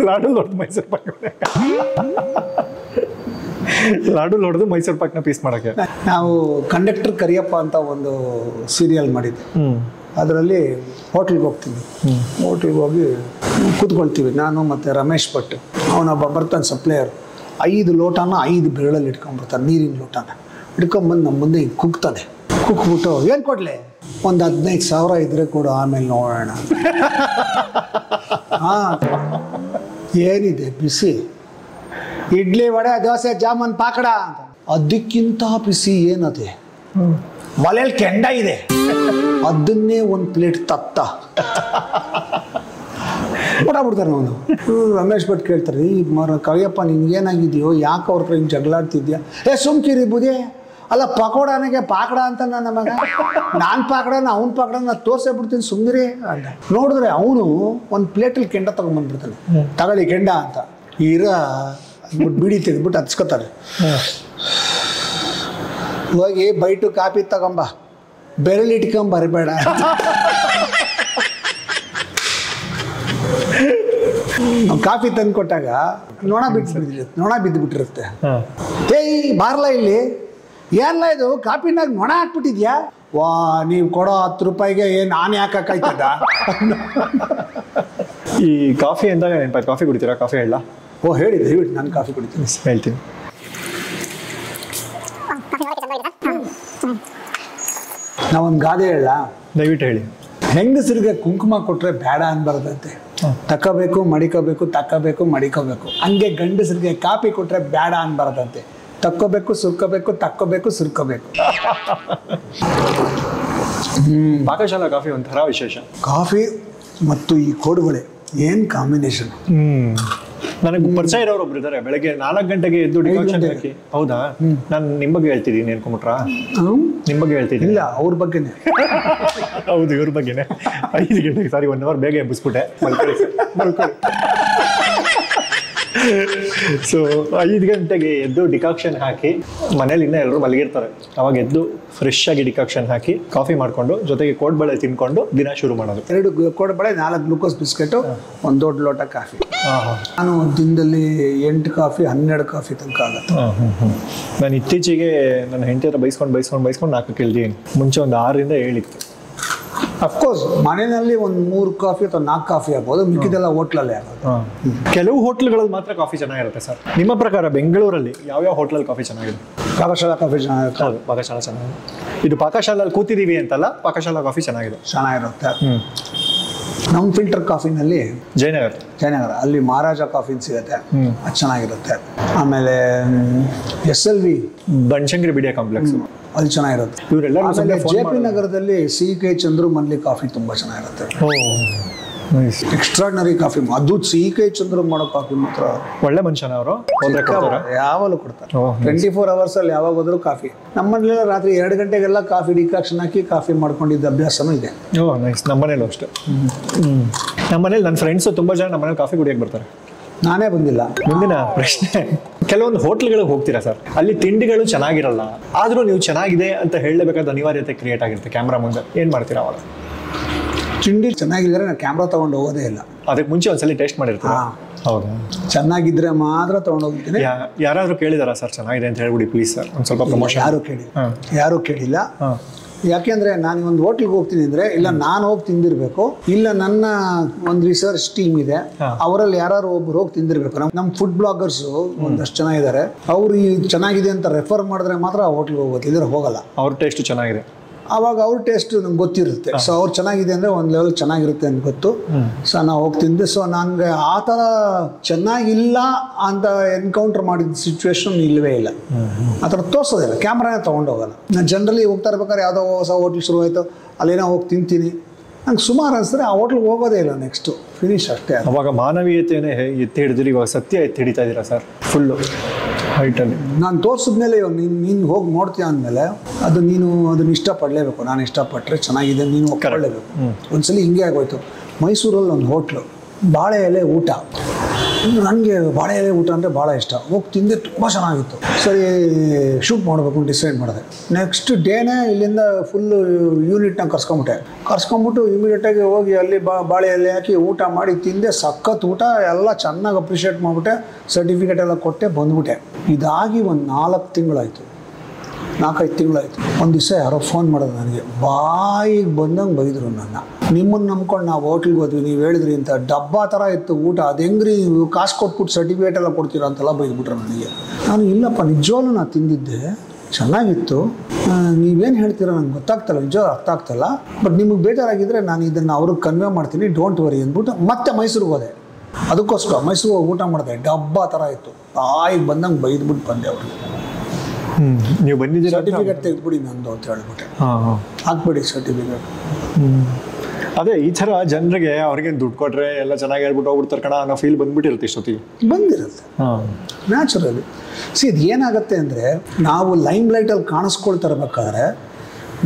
Speaker 1: ಲಾಡು ಹೊಡೆದು ಮೈಸೂರು ಪಾಕ್, ಲಾಡು ಹೊಡೆದು ಮೈಸೂರು ಪಾಕ್ನ ಪೀಸ್ ಮಾಡೋಕ್ಕೆ.
Speaker 2: ನಾವು ಕಂಡಕ್ಟರ್ ಕರಿಯಪ್ಪ ಅಂತ ಒಂದು ಸೀರಿಯಲ್ ಮಾಡಿದ್ದೆ. ಅದರಲ್ಲಿ ಹೋಟ್ಲಿಗೆ ಹೋಗ್ತೀವಿ, ಹೋಟ್ಲಿಗೆ ಹೋಗಿ ಕೂತ್ಕೊಳ್ತೀವಿ, ನಾನು ಮತ್ತು ರಮೇಶ್ ಭಟ್, ಅವನೊಬ್ಬ ಬರ್ತಾನೆ ಸಪ್ಲೈಯರ್. 5 ಲೋಟನ 5 ಬೆರಳಲ್ಲಿ ಇಟ್ಕೊಂಡ್ಬರ್ತಾನೆ, ನೀರಿನ ಲೋಟನ ಇಟ್ಕೊಂಡ್ಬಂದು ನಮ್ಮ ಮುಂದೆ ಹಿಂಗೆ ಕುಗ್ತಾನೆ. ಕುಕ್ಬಿಟ್ಟು, ಏನು ಕೊಡಲಿ? ಒಂದು 15,000 ಇದ್ರೆ ಕೊಡು, ಆಮೇಲೆ ನೋಡೋಣ. ಏನಿದೆ ಬಿಸಿ? ಇಡ್ಲಿ, ವಡೆ, ದೋಸೆ, ಜಾಮೂನ್, ಪಾಕಡ ಅಂತ. ಅದಕ್ಕಿಂತ ಬಿಸಿ ಏನದೆ? ಒಲೆಯಲ್ಲಿ ಕೆಂಡ ಇದೆ, ಅದನ್ನೇ ಒಂದು ಪ್ಲೇಟ್ ತತ್ತ ಕೊಟ್ಟಾಗ್ಬಿಡ್ತಾರೆ. ಅವನು ರಮೇಶ್ ಭಟ್ ಕೇಳ್ತಾರೆ, ಈ ಕರಿಯಪ್ಪ ನಿನ್ಗೇನಾಗಿದೆಯೋ, ಯಾಕೆ ಅವ್ರ ಹತ್ರ ಹಿಂಗೆ ಜಗಳಾಡ್ತಿದ್ಯಾ? ಸುಮ್ಕಿರಿ ಬುದೇ, ಅಲ್ಲ ಪಕೋಡನಿಗೆ ಪಾಕಡ ಅಂತ ನನ್ನ ಮಗ, ನಾನು ಪಾಕಡನ ಅವ್ನ ಪಾಕಡನ ತೋರ್ಸೇ ಬಿಡ್ತೀನಿ, ಸುಮ್ಮನೆ ಅಂತ. ನೋಡಿದ್ರೆ ಅವನು ಒಂದು ಪ್ಲೇಟಲ್ಲಿ ಕೆಂಡ ತಗೊಂಡ್ಬಂದ್ಬಿಡ್ತಾನೆ. ತಗೊಳ್ಳಿ ಕೆಂಡ ಅಂತ. ಅಂದ್ಬಿಟ್ಟು ಬಿಡಿ ತೆಗೆದ್ಬಿಟ್ಟು ಹಚ್ಕೋತಾರೆ. ಹೋಗಿ ಬೈಟು ಕಾಫಿ ತಗೊಂಬ, ಬೆರಳು ಇಟ್ಕೊಂಬರಬೇಡ. ಕಾಫಿ ತಂದು ಕೊಟ್ಟಾಗ ನೊಣ ಬಿದ್ದುಬಿಟ್ಟಿರುತ್ತೆ. ಏಯ್ ಬಾರ್ಲ ಇಲ್ಲಿ, ಏನ್ಲ ಇದು ಕಾಪಿನಾಗ ನೊಣ ಹಾಕ್ಬಿಟ್ಟಿದ್ಯಾ? ವಾ, ನೀವು ಕೊಡೋ 10 ರೂಪಾಯಿಗೆ ನಾನು ಯಾಕೆ ಕಾಯ್ತದ?
Speaker 1: ಈ ಕಾಫಿ ಅಂದಾಗ ನೆನಪಾಯ್ತು, ಕಾಫಿ ಕುಡಿತೀರಾ? ಕಾಫಿ ಹೇಳ?
Speaker 2: ಓ ಹೇಳಿ, ದಯವಿಟ್ಟು ನಾನು ಕಾಫಿ ಕುಡಿತೀನಿ.
Speaker 1: ಹೇಳ್ತೀನಿ.
Speaker 2: ನಾವೊಂದು ಗಾದೆ ಹೇಳ,
Speaker 1: ದಯವಿಟ್ಟು ಹೇಳಿ.
Speaker 2: ಹೆಂಗಸರಿಗೆ ಕುಂಕುಮ ಕೊಟ್ರೆ ಬೇಡ ಅನ್ಬಾರ್ದಂತೆ, ತಕ್ಕಬೇಕು ಮಡಿಕೋಬೇಕು, ತಕ್ಕಬೇಕು ಮಡಿಕೋಬೇಕು. ಹಂಗೆ ಗಂಡಸರಿಗೆ ಕಾಫಿ ಕೊಟ್ರೆ ಬೇಡ ಅನ್ಬಾರ್ದಂತೆ, ತಕ್ಕೋಬೇಕು ಸುರ್ಕೋಬೇಕು, ತಕ್ಕೋಬೇಕು ಸುರ್ಕೋಬೇಕು.
Speaker 1: ಪಾಕಶಾಲಾ ಕಾಫಿ ಒಂಥರ ವಿಶೇಷ.
Speaker 2: ಕಾಫಿ ಮತ್ತು ಈ ಕೋಡುಬಳೆ ಏನು ಕಾಂಬಿನೇಷನ್.
Speaker 1: ನನಗೆ ಪರಿಚಯ ಇರೋರು ಒಬ್ರು ಇದ್ದಾರೆ, ಬೆಳಗ್ಗೆ 4 ಗಂಟೆಗೆ ಎದ್ದು ಡಿಕಾಕ್ಷನ್ ಹಾಕಿ. ಹೌದಾ? ನಾನು ನಿಮ್ಮ ಬಗ್ಗೆ ಹೇಳ್ತಿದ್ದೀನಿ ಅನ್ಕೊಂಬಿಟ್ರಾ? ನಿಮ್ಮ ಬಗ್ಗೆ ಹೇಳ್ತಿದ್ದೀನಿ.
Speaker 2: ಇಲ್ಲ, ಅವ್ರ ಬಗ್ಗೆನೇ.
Speaker 1: ಹೌದು, ಇವ್ರ ಬಗ್ಗೆನೆ. 5 ಗಂಟೆಗೆ, ಸಾರಿ, 1 ಅವರ್ ಬೇಗ ಎಬ್ಬಿಸ್ಬಿಟ್ಟೆ. ಸೊ 5 ಗಂಟೆಗೆ ಎದ್ದು ಡಿಕಾಕ್ಷನ್ ಹಾಕಿ, ಮನೇಲಿ ಇನ್ನೂ ಎಲ್ಲರೂ ಮಲಗಿರ್ತಾರೆ, ಅವಾಗ ಎದ್ದು ಫ್ರೆಶ್ ಆಗಿ ಡಿಕಾಕ್ಷನ್ ಹಾಕಿ ಕಾಫಿ ಮಾಡ್ಕೊಂಡು ಜೊತೆಗೆ ಕೋಡ್ಬಳೆ ತಿನ್ಕೊಂಡು ದಿನ ಶುರು ಮಾಡೋದು.
Speaker 2: 2 ಕೋಡ್ಬಳೆ, 4 ಗ್ಲೂಕೋಸ್ ಬಿಸ್ಕೆಟು, 1 ದೊಡ್ಡ ಲೋಟ ಕಾಫಿ. ನಾನು ದಿನದಲ್ಲಿ 8 ಕಾಫಿ 12 ಕಾಫಿ ತನಕ ಆಗುತ್ತೆ.
Speaker 1: ನಾನು ಇತ್ತೀಚೆಗೆ ನನ್ನ ಹೆಂಡತಿ ಹತ್ರ ಬೈಸ್ಕೊಂಡು 4 ಇಳಿದೀನಿ. ಮುಂಚೆ ಒಂದು 6ರಿಂದ 7 ಇತ್ತು.
Speaker 2: ಅಫ್ಕೋರ್ಸ್ ಮನೆಯಲ್ಲಿ ಒಂದು 3 ಕಾಫಿ ಅಥವಾ 4 ಕಾಫಿ ಆಗ್ಬೋದು, ಮಿಕ್ಕಿದೆಲ್ಲ ಹೋಟ್ಲಲ್ಲೇ ಆಗೋದು.
Speaker 1: ಕೆಲವು ಹೋಟ್ಲ್ಗಳಲ್ಲಿ ಮಾತ್ರ ಕಾಫಿ ಚೆನ್ನಾಗಿರುತ್ತೆ ಸರ್. ನಿಮ್ಮ ಪ್ರಕಾರ ಬೆಂಗಳೂರಲ್ಲಿ ಯಾವ ಹೋಟ್ಲಲ್ಲಿ ಕಾಫಿ ಚೆನ್ನಾಗಿದೆ?
Speaker 2: ಪಾಕಶಾಲಾ ಕಾಫಿ ಚೆನ್ನಾಗಿರುತ್ತೆ.
Speaker 1: ಹೌದು, ಪಾಕಶಾಲಾ ಚೆನ್ನಾಗಿದೆ. ಇದು ಪಾಕಶಾಲೆಯಲ್ಲಿ ಕೂತಿದ್ದೀವಿ ಅಂತಲ್ಲ, ಪಾಕಶಾಲಾ ಕಾಫಿ
Speaker 2: ಚೆನ್ನಾಗಿರುತ್ತೆ. ನಮ್ಮ ಫಿಲ್ಟರ್ ಕಾಫಿನಲ್ಲಿ ಜಯನಗರ ಅಲ್ಲಿ ಮಹಾರಾಜ ಕಾಫಿ ಸಿಗುತ್ತೆ, ಅದು ಚೆನ್ನಾಗಿರುತ್ತೆ. ಆಮೇಲೆ SLV
Speaker 1: ಬನಶಂಕರಿ ಬಿಡಿಯಾ ಕಾಂಪ್ಲೆಕ್ಸ್
Speaker 2: ಅಲ್ಲಿ ಚೆನ್ನಾಗಿರುತ್ತೆ.
Speaker 1: ಇವರೆಲ್ಲ
Speaker 2: JP ನಗರದಲ್ಲಿ CK ಚಂದ್ರು ಮನ್ಲಿ ಕಾಫಿ ತುಂಬಾ ಚೆನ್ನಾಗಿರುತ್ತೆ. Extraordinary coffee. ಅದು CK ಚಂದ್ರು ಮಾಡೋ ಕಾಫಿ ಮಾತ್ರ
Speaker 1: ಒಳ್ಳೆ ಮನುಷ್ಯನ ಅವರು.
Speaker 2: ಯಾವಾಗಲೂ ಕೊಡ್ತಾರೆ. 24 hours ಅಲ್ಲಿ ಯಾವಾಗ ಹೋದ್ರು ಕಾಫಿ. ನಮ್ಮನೆಲ್ಲ ರಾತ್ರಿ 2 ಗಂಟೆಗೆಲ್ಲ ಕಾಫಿ ಡಿಕಾಕ್ಷನ್ ಹಾಕಿ ಕಾಫಿ ಮಾಡ್ಕೊಂಡಿದ್ದ ಅಭ್ಯಾಸನೂ ಇದೆ.
Speaker 1: ನಮ್ಮನೇಲೂ ಅಷ್ಟೇ. ನಮ್ಮನೇಲಿ ನನ್ನ ಫ್ರೆಂಡ್ಸ್ ತುಂಬಾ ಜನ ನಮ್ಮನೇಲಿ ಕಾಫಿ ಕುಡಿಯಕ್ಕೆ ಬರ್ತಾರೆ.
Speaker 2: ನಾನೇ ಬಂದಿಲ್ಲ.
Speaker 1: ಮುಂದಿನ ಪ್ರಶ್ನೆ, ಕೆಲವೊಂದು ಹೋಟ್ಲ್ಗಳಿಗೆ ಹೋಗ್ತೀರಾ ಸರ್, ಅಲ್ಲಿ ತಿಂಡಿಗಳು ಚೆನ್ನಾಗಿರಲ್ಲ, ಆದ್ರೂ ನೀವು ಚೆನ್ನಾಗಿದೆ ಅಂತ ಹೇಳಲೇಬೇಕಾದ ಅನಿವಾರ್ಯತೆ ಕ್ರಿಯೇಟ್ ಆಗಿರುತ್ತೆ ಕ್ಯಾಮ್ರಾ ಮುಂದೆ. ಏನ್ ಮಾಡ್ತೀರಾ ಅವಾಗ?
Speaker 2: ತಿಂಡಿ ಚೆನ್ನಾಗಿದ್ರೆ ನಾನು ಕ್ಯಾಮ್ರಾ ತಗೊಂಡು ಹೋಗೋದೇ ಇಲ್ಲ.
Speaker 1: ಅದಕ್ಕೆ ಮುಂಚೆ ಒಂದ್ಸಲಿ ಟೇಸ್ಟ್ ಮಾಡಿರ್ತೀರಾ? ಹೌದಾ?
Speaker 2: ಚೆನ್ನಾಗಿದ್ರೆ ಮಾತ್ರ ತಗೊಂಡು ಹೋಗ್ತೀನಿ.
Speaker 1: ಯಾರಾದ್ರೂ ಕೇಳಿದಾರಾ ಸರ್ ಚೆನ್ನಾಗಿದೆ ಅಂತ ಹೇಳ್ಬಿಡಿ ಪ್ಲೀಸ್ ಸರ್, ಒಂದ್ ಸ್ವಲ್ಪ ಪ್ರಮೋಷನ್?
Speaker 2: ಯಾರು ಕೇಳಿಲ್ಲ. ಯಾಕೆಂದ್ರೆ ನಾನು ಒಂದು ಹೋಟ್ಲಿಗೆ ಹೋಗ್ತೀನಿ ಅಂದ್ರೆ, ಇಲ್ಲ ನಾನು ಹೋಗಿ ತಿಂದಿರ್ಬೇಕು, ಇಲ್ಲ ನನ್ನ ಒಂದು ರಿಸರ್ಚ್ ಟೀಮ್ ಇದೆ, ಅವರಲ್ಲಿ ಯಾರು ಒಬ್ರು ಹೋಗಿ ತಿಂದಿರ್ಬೇಕು. ನಮ್ಮ ಫುಡ್ ಬ್ಲಾಗರ್ಸ್ ಒಂದಷ್ಟು ಜನ ಇದ್ದಾರೆ, ಅವ್ರು ಚೆನ್ನಾಗಿದೆ ಅಂತ ರೆಫರ್ ಮಾಡಿದ್ರೆ ಮಾತ್ರ ಆ ಹೋಟ್ಲಿಗೆ ಹೋಗೋದು, ಇದ್ರೆ ಹೋಗಲ್ಲ.
Speaker 1: ಅವ್ರ ಟೇಸ್ಟ್ ಚೆನ್ನಾಗಿದೆ,
Speaker 2: ಅವಾಗ ಅವ್ರ ಟೇಸ್ಟ್ ನಂಗೆ ಗೊತ್ತಿರುತ್ತೆ. ಸೊ ಅವ್ರು ಚೆನ್ನಾಗಿದೆ ಅಂದರೆ ಒಂದು ಲೆವೆಲ್ ಚೆನ್ನಾಗಿರುತ್ತೆ ಅಂತ ಗೊತ್ತು. ಸೊ ನಾವು ಹೋಗಿ ತಿಂದೆ. ಸೊ ನನಗೆ ಆ ಥರ ಚೆನ್ನಾಗಿಲ್ಲ ಅಂತ ಎನ್ಕೌಂಟರ್ ಮಾಡಿದ ಸಿಚುವೇಶನ್ ಇಲ್ಲವೇ ಇಲ್ಲ. ಆ ಥರ ತೋರಿಸೋದಿಲ್ಲ, ಕ್ಯಾಮ್ರಾನೇ ತೊಗೊಂಡೋಗಲ್ಲ. ನಾನು ಜನರಲಿ ಹೋಗ್ತಾ ಇರ್ಬೇಕಾದ್ರೆ ಯಾವುದೋ ಹೊಸ ಹೋಟ್ಲ್ ಶುರು ಆಯಿತು, ಅಲ್ಲೇನೋ ಹೋಗಿ ತಿಂತೀನಿ, ನಂಗೆ ಸುಮಾರು ಅನಿಸಿದ್ರೆ ಆ ಹೋಟ್ಲಿಗೆ ಹೋಗೋದೇ ಇಲ್ಲ, ನೆಕ್ಸ್ಟು ಫಿನಿಶ್ ಅಷ್ಟೇ.
Speaker 1: ಅವಾಗ ಮಾನವೀಯತೆಯೇ ಎತ್ತಿ ಹಿಡಿದ್ರಿ, ಇವಾಗ ಸತ್ಯ ಎತ್ತಿ ಹಿಡಿತಾ ಇದ್ದೀರಾ ಸರ್ ಫುಲ್ಲು ಹೈಟಲ್ಲಿ.
Speaker 2: ನಾನು ತೋರಿಸಿದ್ಮೇಲೆ ಇವಾಗ ನೀನು ಹೋಗಿ ನೋಡ್ತೀಯ ಅಂದಮೇಲೆ ಅದು ನೀನು ಅದನ್ನ ಇಷ್ಟಪಡಲೇಬೇಕು. ನಾನು ಇಷ್ಟಪಟ್ಟರೆ ಚೆನ್ನಾಗಿದೆ, ನೀನು ಒಪ್ಕೊಳ್ಳೇಬೇಕು. ಒಂದ್ಸಲಿ ಹಿಂಗೆ ಆಗೋಯ್ತು. ಮೈಸೂರಲ್ಲಿ ಒಂದು ಹೋಟ್ಲು, ಬಾಳೆ ಎಲೆ ಊಟ. ನನಗೆ ಬಾಳೆ ಎಲೆ ಊಟ ಅಂದರೆ ಭಾಳ ಇಷ್ಟ. ಹೋಗಿ ತಿಂದೆ, ತುಂಬ ಚೆನ್ನಾಗಿತ್ತು. ಸರಿ ಶೂಟ್ ಮಾಡಬೇಕು ಡಿಸೈಡ್ ಮಾಡಿದೆ. ನೆಕ್ಸ್ಟ್ ಡೇನೇ ಇಲ್ಲಿಂದ ಫುಲ್ಲು ಯೂನಿಟ್ನ ಕರ್ಸ್ಕೊಂಬಿಟ್ಟು ಇಮಿಡಿಯೇಟಾಗಿ ಹೋಗಿ ಅಲ್ಲಿ ಬಾಳೆ ಎಲೆ ಹಾಕಿ ಊಟ ಮಾಡಿ ತಿಂದೆ. ಸಖತ್ ಊಟ, ಎಲ್ಲ ಚೆನ್ನಾಗಿ ಅಪ್ರಿಷಿಯೇಟ್ ಮಾಡಿಬಿಟ್ಟೆ, ಸರ್ಟಿಫಿಕೇಟ್ ಎಲ್ಲ ಕೊಟ್ಟೆ, ಬಂದ್ಬಿಟ್ಟೆ. ಇದಾಗಿ ಒಂದು 4 ತಿಂಗಳಾಯಿತು, 4-5 ತಿಂಗಳಾಯಿತು. ಒಂದು ದಿವಸ ಯಾರೋ ಫೋನ್ ಮಾಡೋದು ನನಗೆ, ಬಾಯಿಗೆ ಬಂದಂಗೆ ಬೈದರು ನನ್ನ. ನಿಮ್ಮನ್ನು ನಂಬ್ಕೊಂಡು ನಾವು ಹೋಟ್ಲಿಗೆ ಹೋದ್ವಿ, ನೀವು ಹೇಳಿದ್ರಿ ಅಂತ, ಡಬ್ಬಾ ಥರ ಇತ್ತು ಊಟ, ಅದು ಹೆಂಗ್ರಿ ನೀವು ಕಾಸು ಕೊಟ್ಬಿಟ್ಟು ಸರ್ಟಿಫಿಕೇಟ್ ಎಲ್ಲ ಕೊಡ್ತೀರಾ ಅಂತೆಲ್ಲ ಬೈದ್ಬಿಟ್ರೆ ನನಗೆ. ನಾನು ಇಲ್ಲಪ್ಪ, ನಿಜವಾಗ್ಲೂ ನಾನು ತಿಂದಿದ್ದೆ, ಚೆನ್ನಾಗಿತ್ತು, ನೀವೇನು ಹೇಳ್ತೀರಾ ನಂಗೆ ಗೊತ್ತಾಗ್ತಲ್ಲ, ನಿಜವಾಗ ಅರ್ಥ ಆಗ್ತಲ್ಲ, ಬಟ್ ನಿಮಗೆ ಬೇಜಾರಾಗಿದ್ದರೆ ನಾನು ಇದನ್ನು ಅವ್ರಿಗೆ ಕನ್ವೆ ಮಾಡ್ತೀನಿ, ಡೋಂಟ್ ವರಿ ಅಂದ್ಬಿಟ್ಟು ಮತ್ತೆ ಮೈಸೂರಿಗೆ ಹೋದೆ. ಅದಕ್ಕೋಸ್ಕರ ಮೈಸೂರಿಗೆ ಹೋಗಿ ಊಟ ಮಾಡಿದೆ. ಡಬ್ಬಾ ಥರ ಇತ್ತು, ಬಾಯಿಗೆ ಬಂದಂಗೆ ಬೈದ್ಬಿಟ್ಟು ಬಂದೆ ಅವ್ರಿಗೆ.
Speaker 1: ನೀವು ಬಂದಿದ್ದೀರಾ?
Speaker 2: ಸರ್ಟಿಫಿಕೇಟ್ ತೆಗೆದ್ಬಿಡಿ ನಂದು ಅಂತ ಹೇಳ್ಬಿಟ್ಟೆ. ಹಾಕ್ಬಿಡಿ ಸರ್ಟಿಫಿಕೇಟ್.
Speaker 1: ಅದೇ ಈ ಥರ ಜನರಿಗೆ ಅವ್ರಿಗೆ ದುಡ್ಡು ಕೊಟ್ರೆ ಎಲ್ಲ ಚೆನ್ನಾಗಿ ಹೇಳ್ಬಿಟ್ಟು ಹೋಗ್ಬಿಡ್ತಾರೆ ಕಣ ಅನ್ನೋ ಫೀಲ್ ಬಂದ್ಬಿಟ್ಟಿರುತ್ತೆ. ಇಷ್ಟೊತ್ತಿಗೆ ಬಂದಿರುತ್ತೆ ನ್ಯಾಚುರಲಿ. ಇದು ಏನಾಗುತ್ತೆ ಅಂದರೆ, ನಾವು ಲೈಮ್ ಲೈಟಲ್ಲಿ ಕಾಣಿಸ್ಕೊಳ್ತಾ ಇರ್ಬೇಕಾದ್ರೆ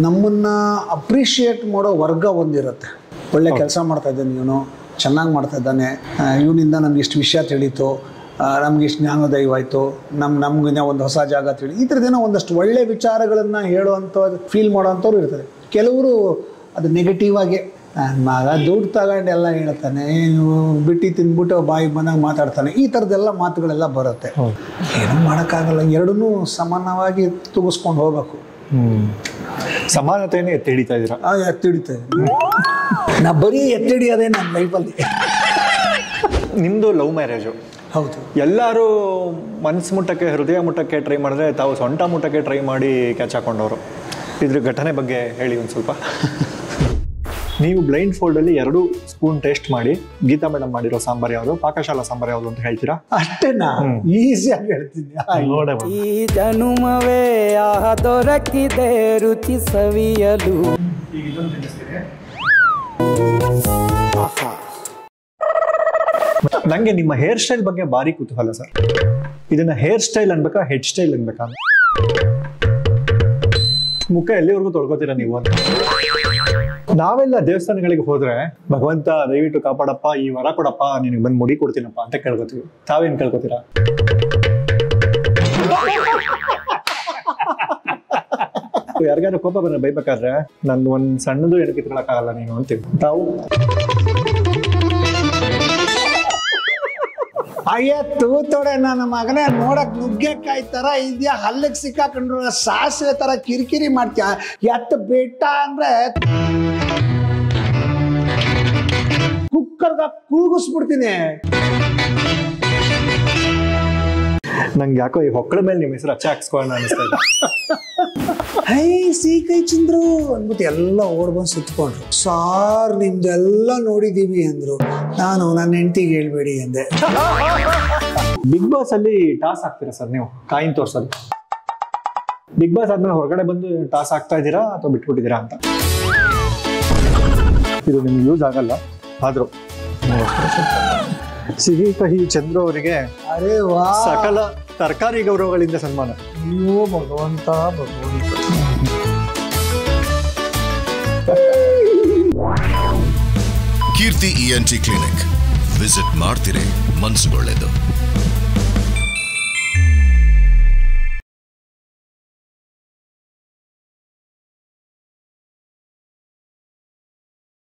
Speaker 1: ನಮ್ಮನ್ನು ಅಪ್ರಿಷಿಯೇಟ್ ಮಾಡೋ ವರ್ಗ ಒಂದಿರುತ್ತೆ. ಒಳ್ಳೆ ಕೆಲಸ ಮಾಡ್ತಾ ಇದ್ದಾನೆ ಇವನು, ಚೆನ್ನಾಗಿ ಮಾಡ್ತಾ ಇದ್ದಾನೆ, ಇವನಿಂದ ನಮ್ಗೆ ಇಷ್ಟು ವಿಷಯ ತಿಳಿತು, ನಮ್ಗೆ ಇಷ್ಟು ಜ್ಞಾನೋದಯ ಆಯಿತು, ನಮ್ಗೆ ಒಂದು ಹೊಸ ಜಾಗ ತಿಳಿ, ಈ ಥರದ್ದೇನೋ ಒಂದಷ್ಟು ಒಳ್ಳೆ ವಿಚಾರಗಳನ್ನು ಹೇಳುವಂಥದ್ದು ಫೀಲ್ ಮಾಡೋವಂಥವ್ರು ಇರ್ತಾರೆ. ಕೆಲವರು ಅದು ನೆಗೆಟಿವ್ ಆಗಿ ನನ್ನ ಮಗ ದುಡ್ಡು ತಗೊಂಡೆಲ್ಲ ಹೇಳ್ತಾನೆ, ಬಿಟ್ಟು ತಿಂದ್ಬಿಟ್ಟು ಬಾಯಿಗೆ ಬಂದಾಗ ಮಾತಾಡ್ತಾನೆ, ಈ ಥರದ್ದೆಲ್ಲ ಮಾತುಗಳೆಲ್ಲ ಬರುತ್ತೆ. ಏನೂ ಮಾಡೋಕ್ಕಾಗಲ್ಲ, ಎರಡನ್ನೂ ಸಮಾನವಾಗಿ ತೂಗಿಸ್ಕೊಂಡು ಹೋಗ್ಬೇಕು. ಸಮಾನತೆಯೇ ಎತ್ತಿ ಹಿಡಿತಾ ಇದ್ದೀರಾ?
Speaker 2: ಎತ್ತಿ ಹಿಡಿತಾ ಇದ್ದೀನಿ ನಾ, ಬರೀ ಎತ್ತಿ ಹಿಡಿಯೋದೇ ನನ್ನ ಲೈಫಲ್ಲಿ.
Speaker 1: ನಿಮ್ಮದು ಲವ್ ಮ್ಯಾರೇಜು?
Speaker 2: ಹೌದು.
Speaker 1: ಎಲ್ಲರೂ ಮನಸ್ಸು ಮುಟ್ಟಕ್ಕೆ, ಹೃದಯ ಮುಟ್ಟಕ್ಕೆ ಟ್ರೈ ಮಾಡಿದ್ರೆ ತಾವು ಸೊಂಟ ಮುಟ್ಟಕ್ಕೆ ಟ್ರೈ ಮಾಡಿ ಕ್ಯಾಚ್ ಹಾಕೊಂಡವರು. ಇದ್ರ ಘಟನೆ ಬಗ್ಗೆ ಹೇಳಿ ಒಂದು ಸ್ವಲ್ಪ. ನೀವು ಬ್ಲೈಂಡ್ ಫೋಲ್ಡಲ್ಲಿ 2 ಸ್ಪೂನ್ ಟೇಸ್ಟ್ ಮಾಡಿ ಗೀತಾ ಮೇಡಮ್ ಮಾಡಿರೋ ಸಾಂಬಾರ್ ಯಾವುದು, ಪಾಕಶಾಲಾ ಸಾಂಬಾರ್ ಯಾವುದು ಅಂತ ಹೇಳ್ತೀರಾ?
Speaker 2: ಅಷ್ಟೇನಾ? ಈಸಿಯಾಗಿ ಹೇಳ್ತೀನಿ.
Speaker 5: ಈ ಜನುಮವೇ ಆಹ ದೊರಕಿದೆ ರುಚಿ ಸವಿಯಲು.
Speaker 1: ನಂಗೆ ನಿಮ್ಮ ಹೇರ್ ಸ್ಟೈಲ್ ಬಗ್ಗೆ ಭಾರಿ ಕುತೂಹಲ ಸರ್. ಇದನ್ನ ಹೇರ್ ಸ್ಟೈಲ್ ಅನ್ಬೇಕಾ, ಹೆಡ್ ಸ್ಟೈಲ್ ಅನ್ಬೇಕಾ? ಮುಖ ಎಲ್ಲಿವರೆಗೂ ತೊಳ್ಕೊತೀರಾ ನೀವು ಅಂತ? ನಾವೆಲ್ಲ ದೇವಸ್ಥಾನಗಳಿಗೆ ಹೋದ್ರೆ ಭಗವಂತ ದಯವಿಟ್ಟು ಕಾಪಾಡಪ್ಪ, ಈ ವರ ಕೊಡಪ್ಪ, ನಿನಗೆ ಬಂದು ಮುಡಿ ಕೊಡ್ತೀನಪ್ಪ ಅಂತ ಕೇಳ್ಕೊತೀವಿ. ತಾವೇನ್ ಕೇಳ್ಕೊತೀರಾ? ಯಾರಿಗಾರು ಕೋಪ ಬಂದ್ರೆ ಬೈಬೇಕಾದ್ರೆ ನನ್ ಒಂದ್ ಸಣ್ಣದು ಏನು ಕಿತ್ಕೊಳಕ್ಕಾಗಲ್ಲ ನೀನು ಅಂತೀವಿ. ತಾವು?
Speaker 2: ಅಯ್ಯ ತೂತೋಡೆ ನನ್ನ ಮಗನೇ, ನೋಡಕ್ ನುಗ್ಗೆಕಾಯಿ ತರ ಇದ್ಯಾ, ಹಲ್ಲಿಗೆ ಸಿಕ್ಕಾಕೊಂಡ್ರು ಸಾಸಿವೆ ತರ ಕಿರಿಕಿರಿ ಮಾಡ್ತೀಯ. ಎತ್ತ ಬೆಟ್ಟ ಅಂದ್ರೆ ಕುಕ್ಕರ್ಗ ಕೂಗಿಸ್ಬಿಡ್ತೀನಿ.
Speaker 1: ನಂಗೆ ಯಾಕೋ ಈ ಹೊಕ್ಕಳ ಮೇಲೆ ನಿಮ್ಮ ಹೆಸರು ಅಚ್ಚ ಹಾಕ್ಸ್ಕೊಳ್ಳೋಣ ಅನಿಸ್ತಾ ಇದೆ.
Speaker 2: ಹೈ ಸೀಕೈ ಚಂದ್ರು ಅಂದ್ಬಿಟ್ಟು ಎಲ್ಲ ಓಡ್ ಬಂದು ಸುತ್ಕೊಂಡ್ರು. ಸಾರ್ ನಿಮ್ದೆಲ್ಲ ನೋಡಿದೀವಿ ಅಂದ್ರು. ನಾನು ನನ್ನ ಹೆಂಡತಿಗೆ ಹೇಳ್ಬೇಡಿ ಅಂದೆ.
Speaker 1: ಬಿಗ್ ಬಾಸ್ ಅಲ್ಲಿ ಟಾಸ್ ಹಾಕ್ತೀರಾ ಸರ್ ನೀವು? ಕಾಯಿನ್ ತೋರ್ಸೋದು. ಬಿಗ್ ಬಾಸ್ ಆದ್ಮೇಲೆ ಹೊರಗಡೆ ಬಂದು ಟಾಸ್ ಹಾಕ್ತಾ ಇದ್ದೀರಾ ಅಥವಾ ಬಿಟ್ಬಿಟ್ಟಿದ್ದೀರಾ ಅಂತ? ಇದು ನಿಮ್ಗೆ ಯೂಸ್ ಆಗಲ್ಲ, ಆದ್ರೂ ಸಿಹಿ ಕಹಿ ಚಂದ್ರು ಅವರಿಗೆ
Speaker 2: ಅರೆ ವಾ,
Speaker 1: ಸಕಲ ತರಕಾರಿ ಗೌರವಗಳಿಂದ ಸನ್ಮಾನ.
Speaker 2: ಅಯ್ಯೋ ಭಗವಂತ ಭಗವಂತ.
Speaker 3: ಕೀರ್ತಿ ENT ಕ್ಲಿನಿಕ್ ವಿಸಿಟ್ ಮಾಡ್ತಿರೇ ಮನ್ಸುಗೊಳ್ಳೆದು.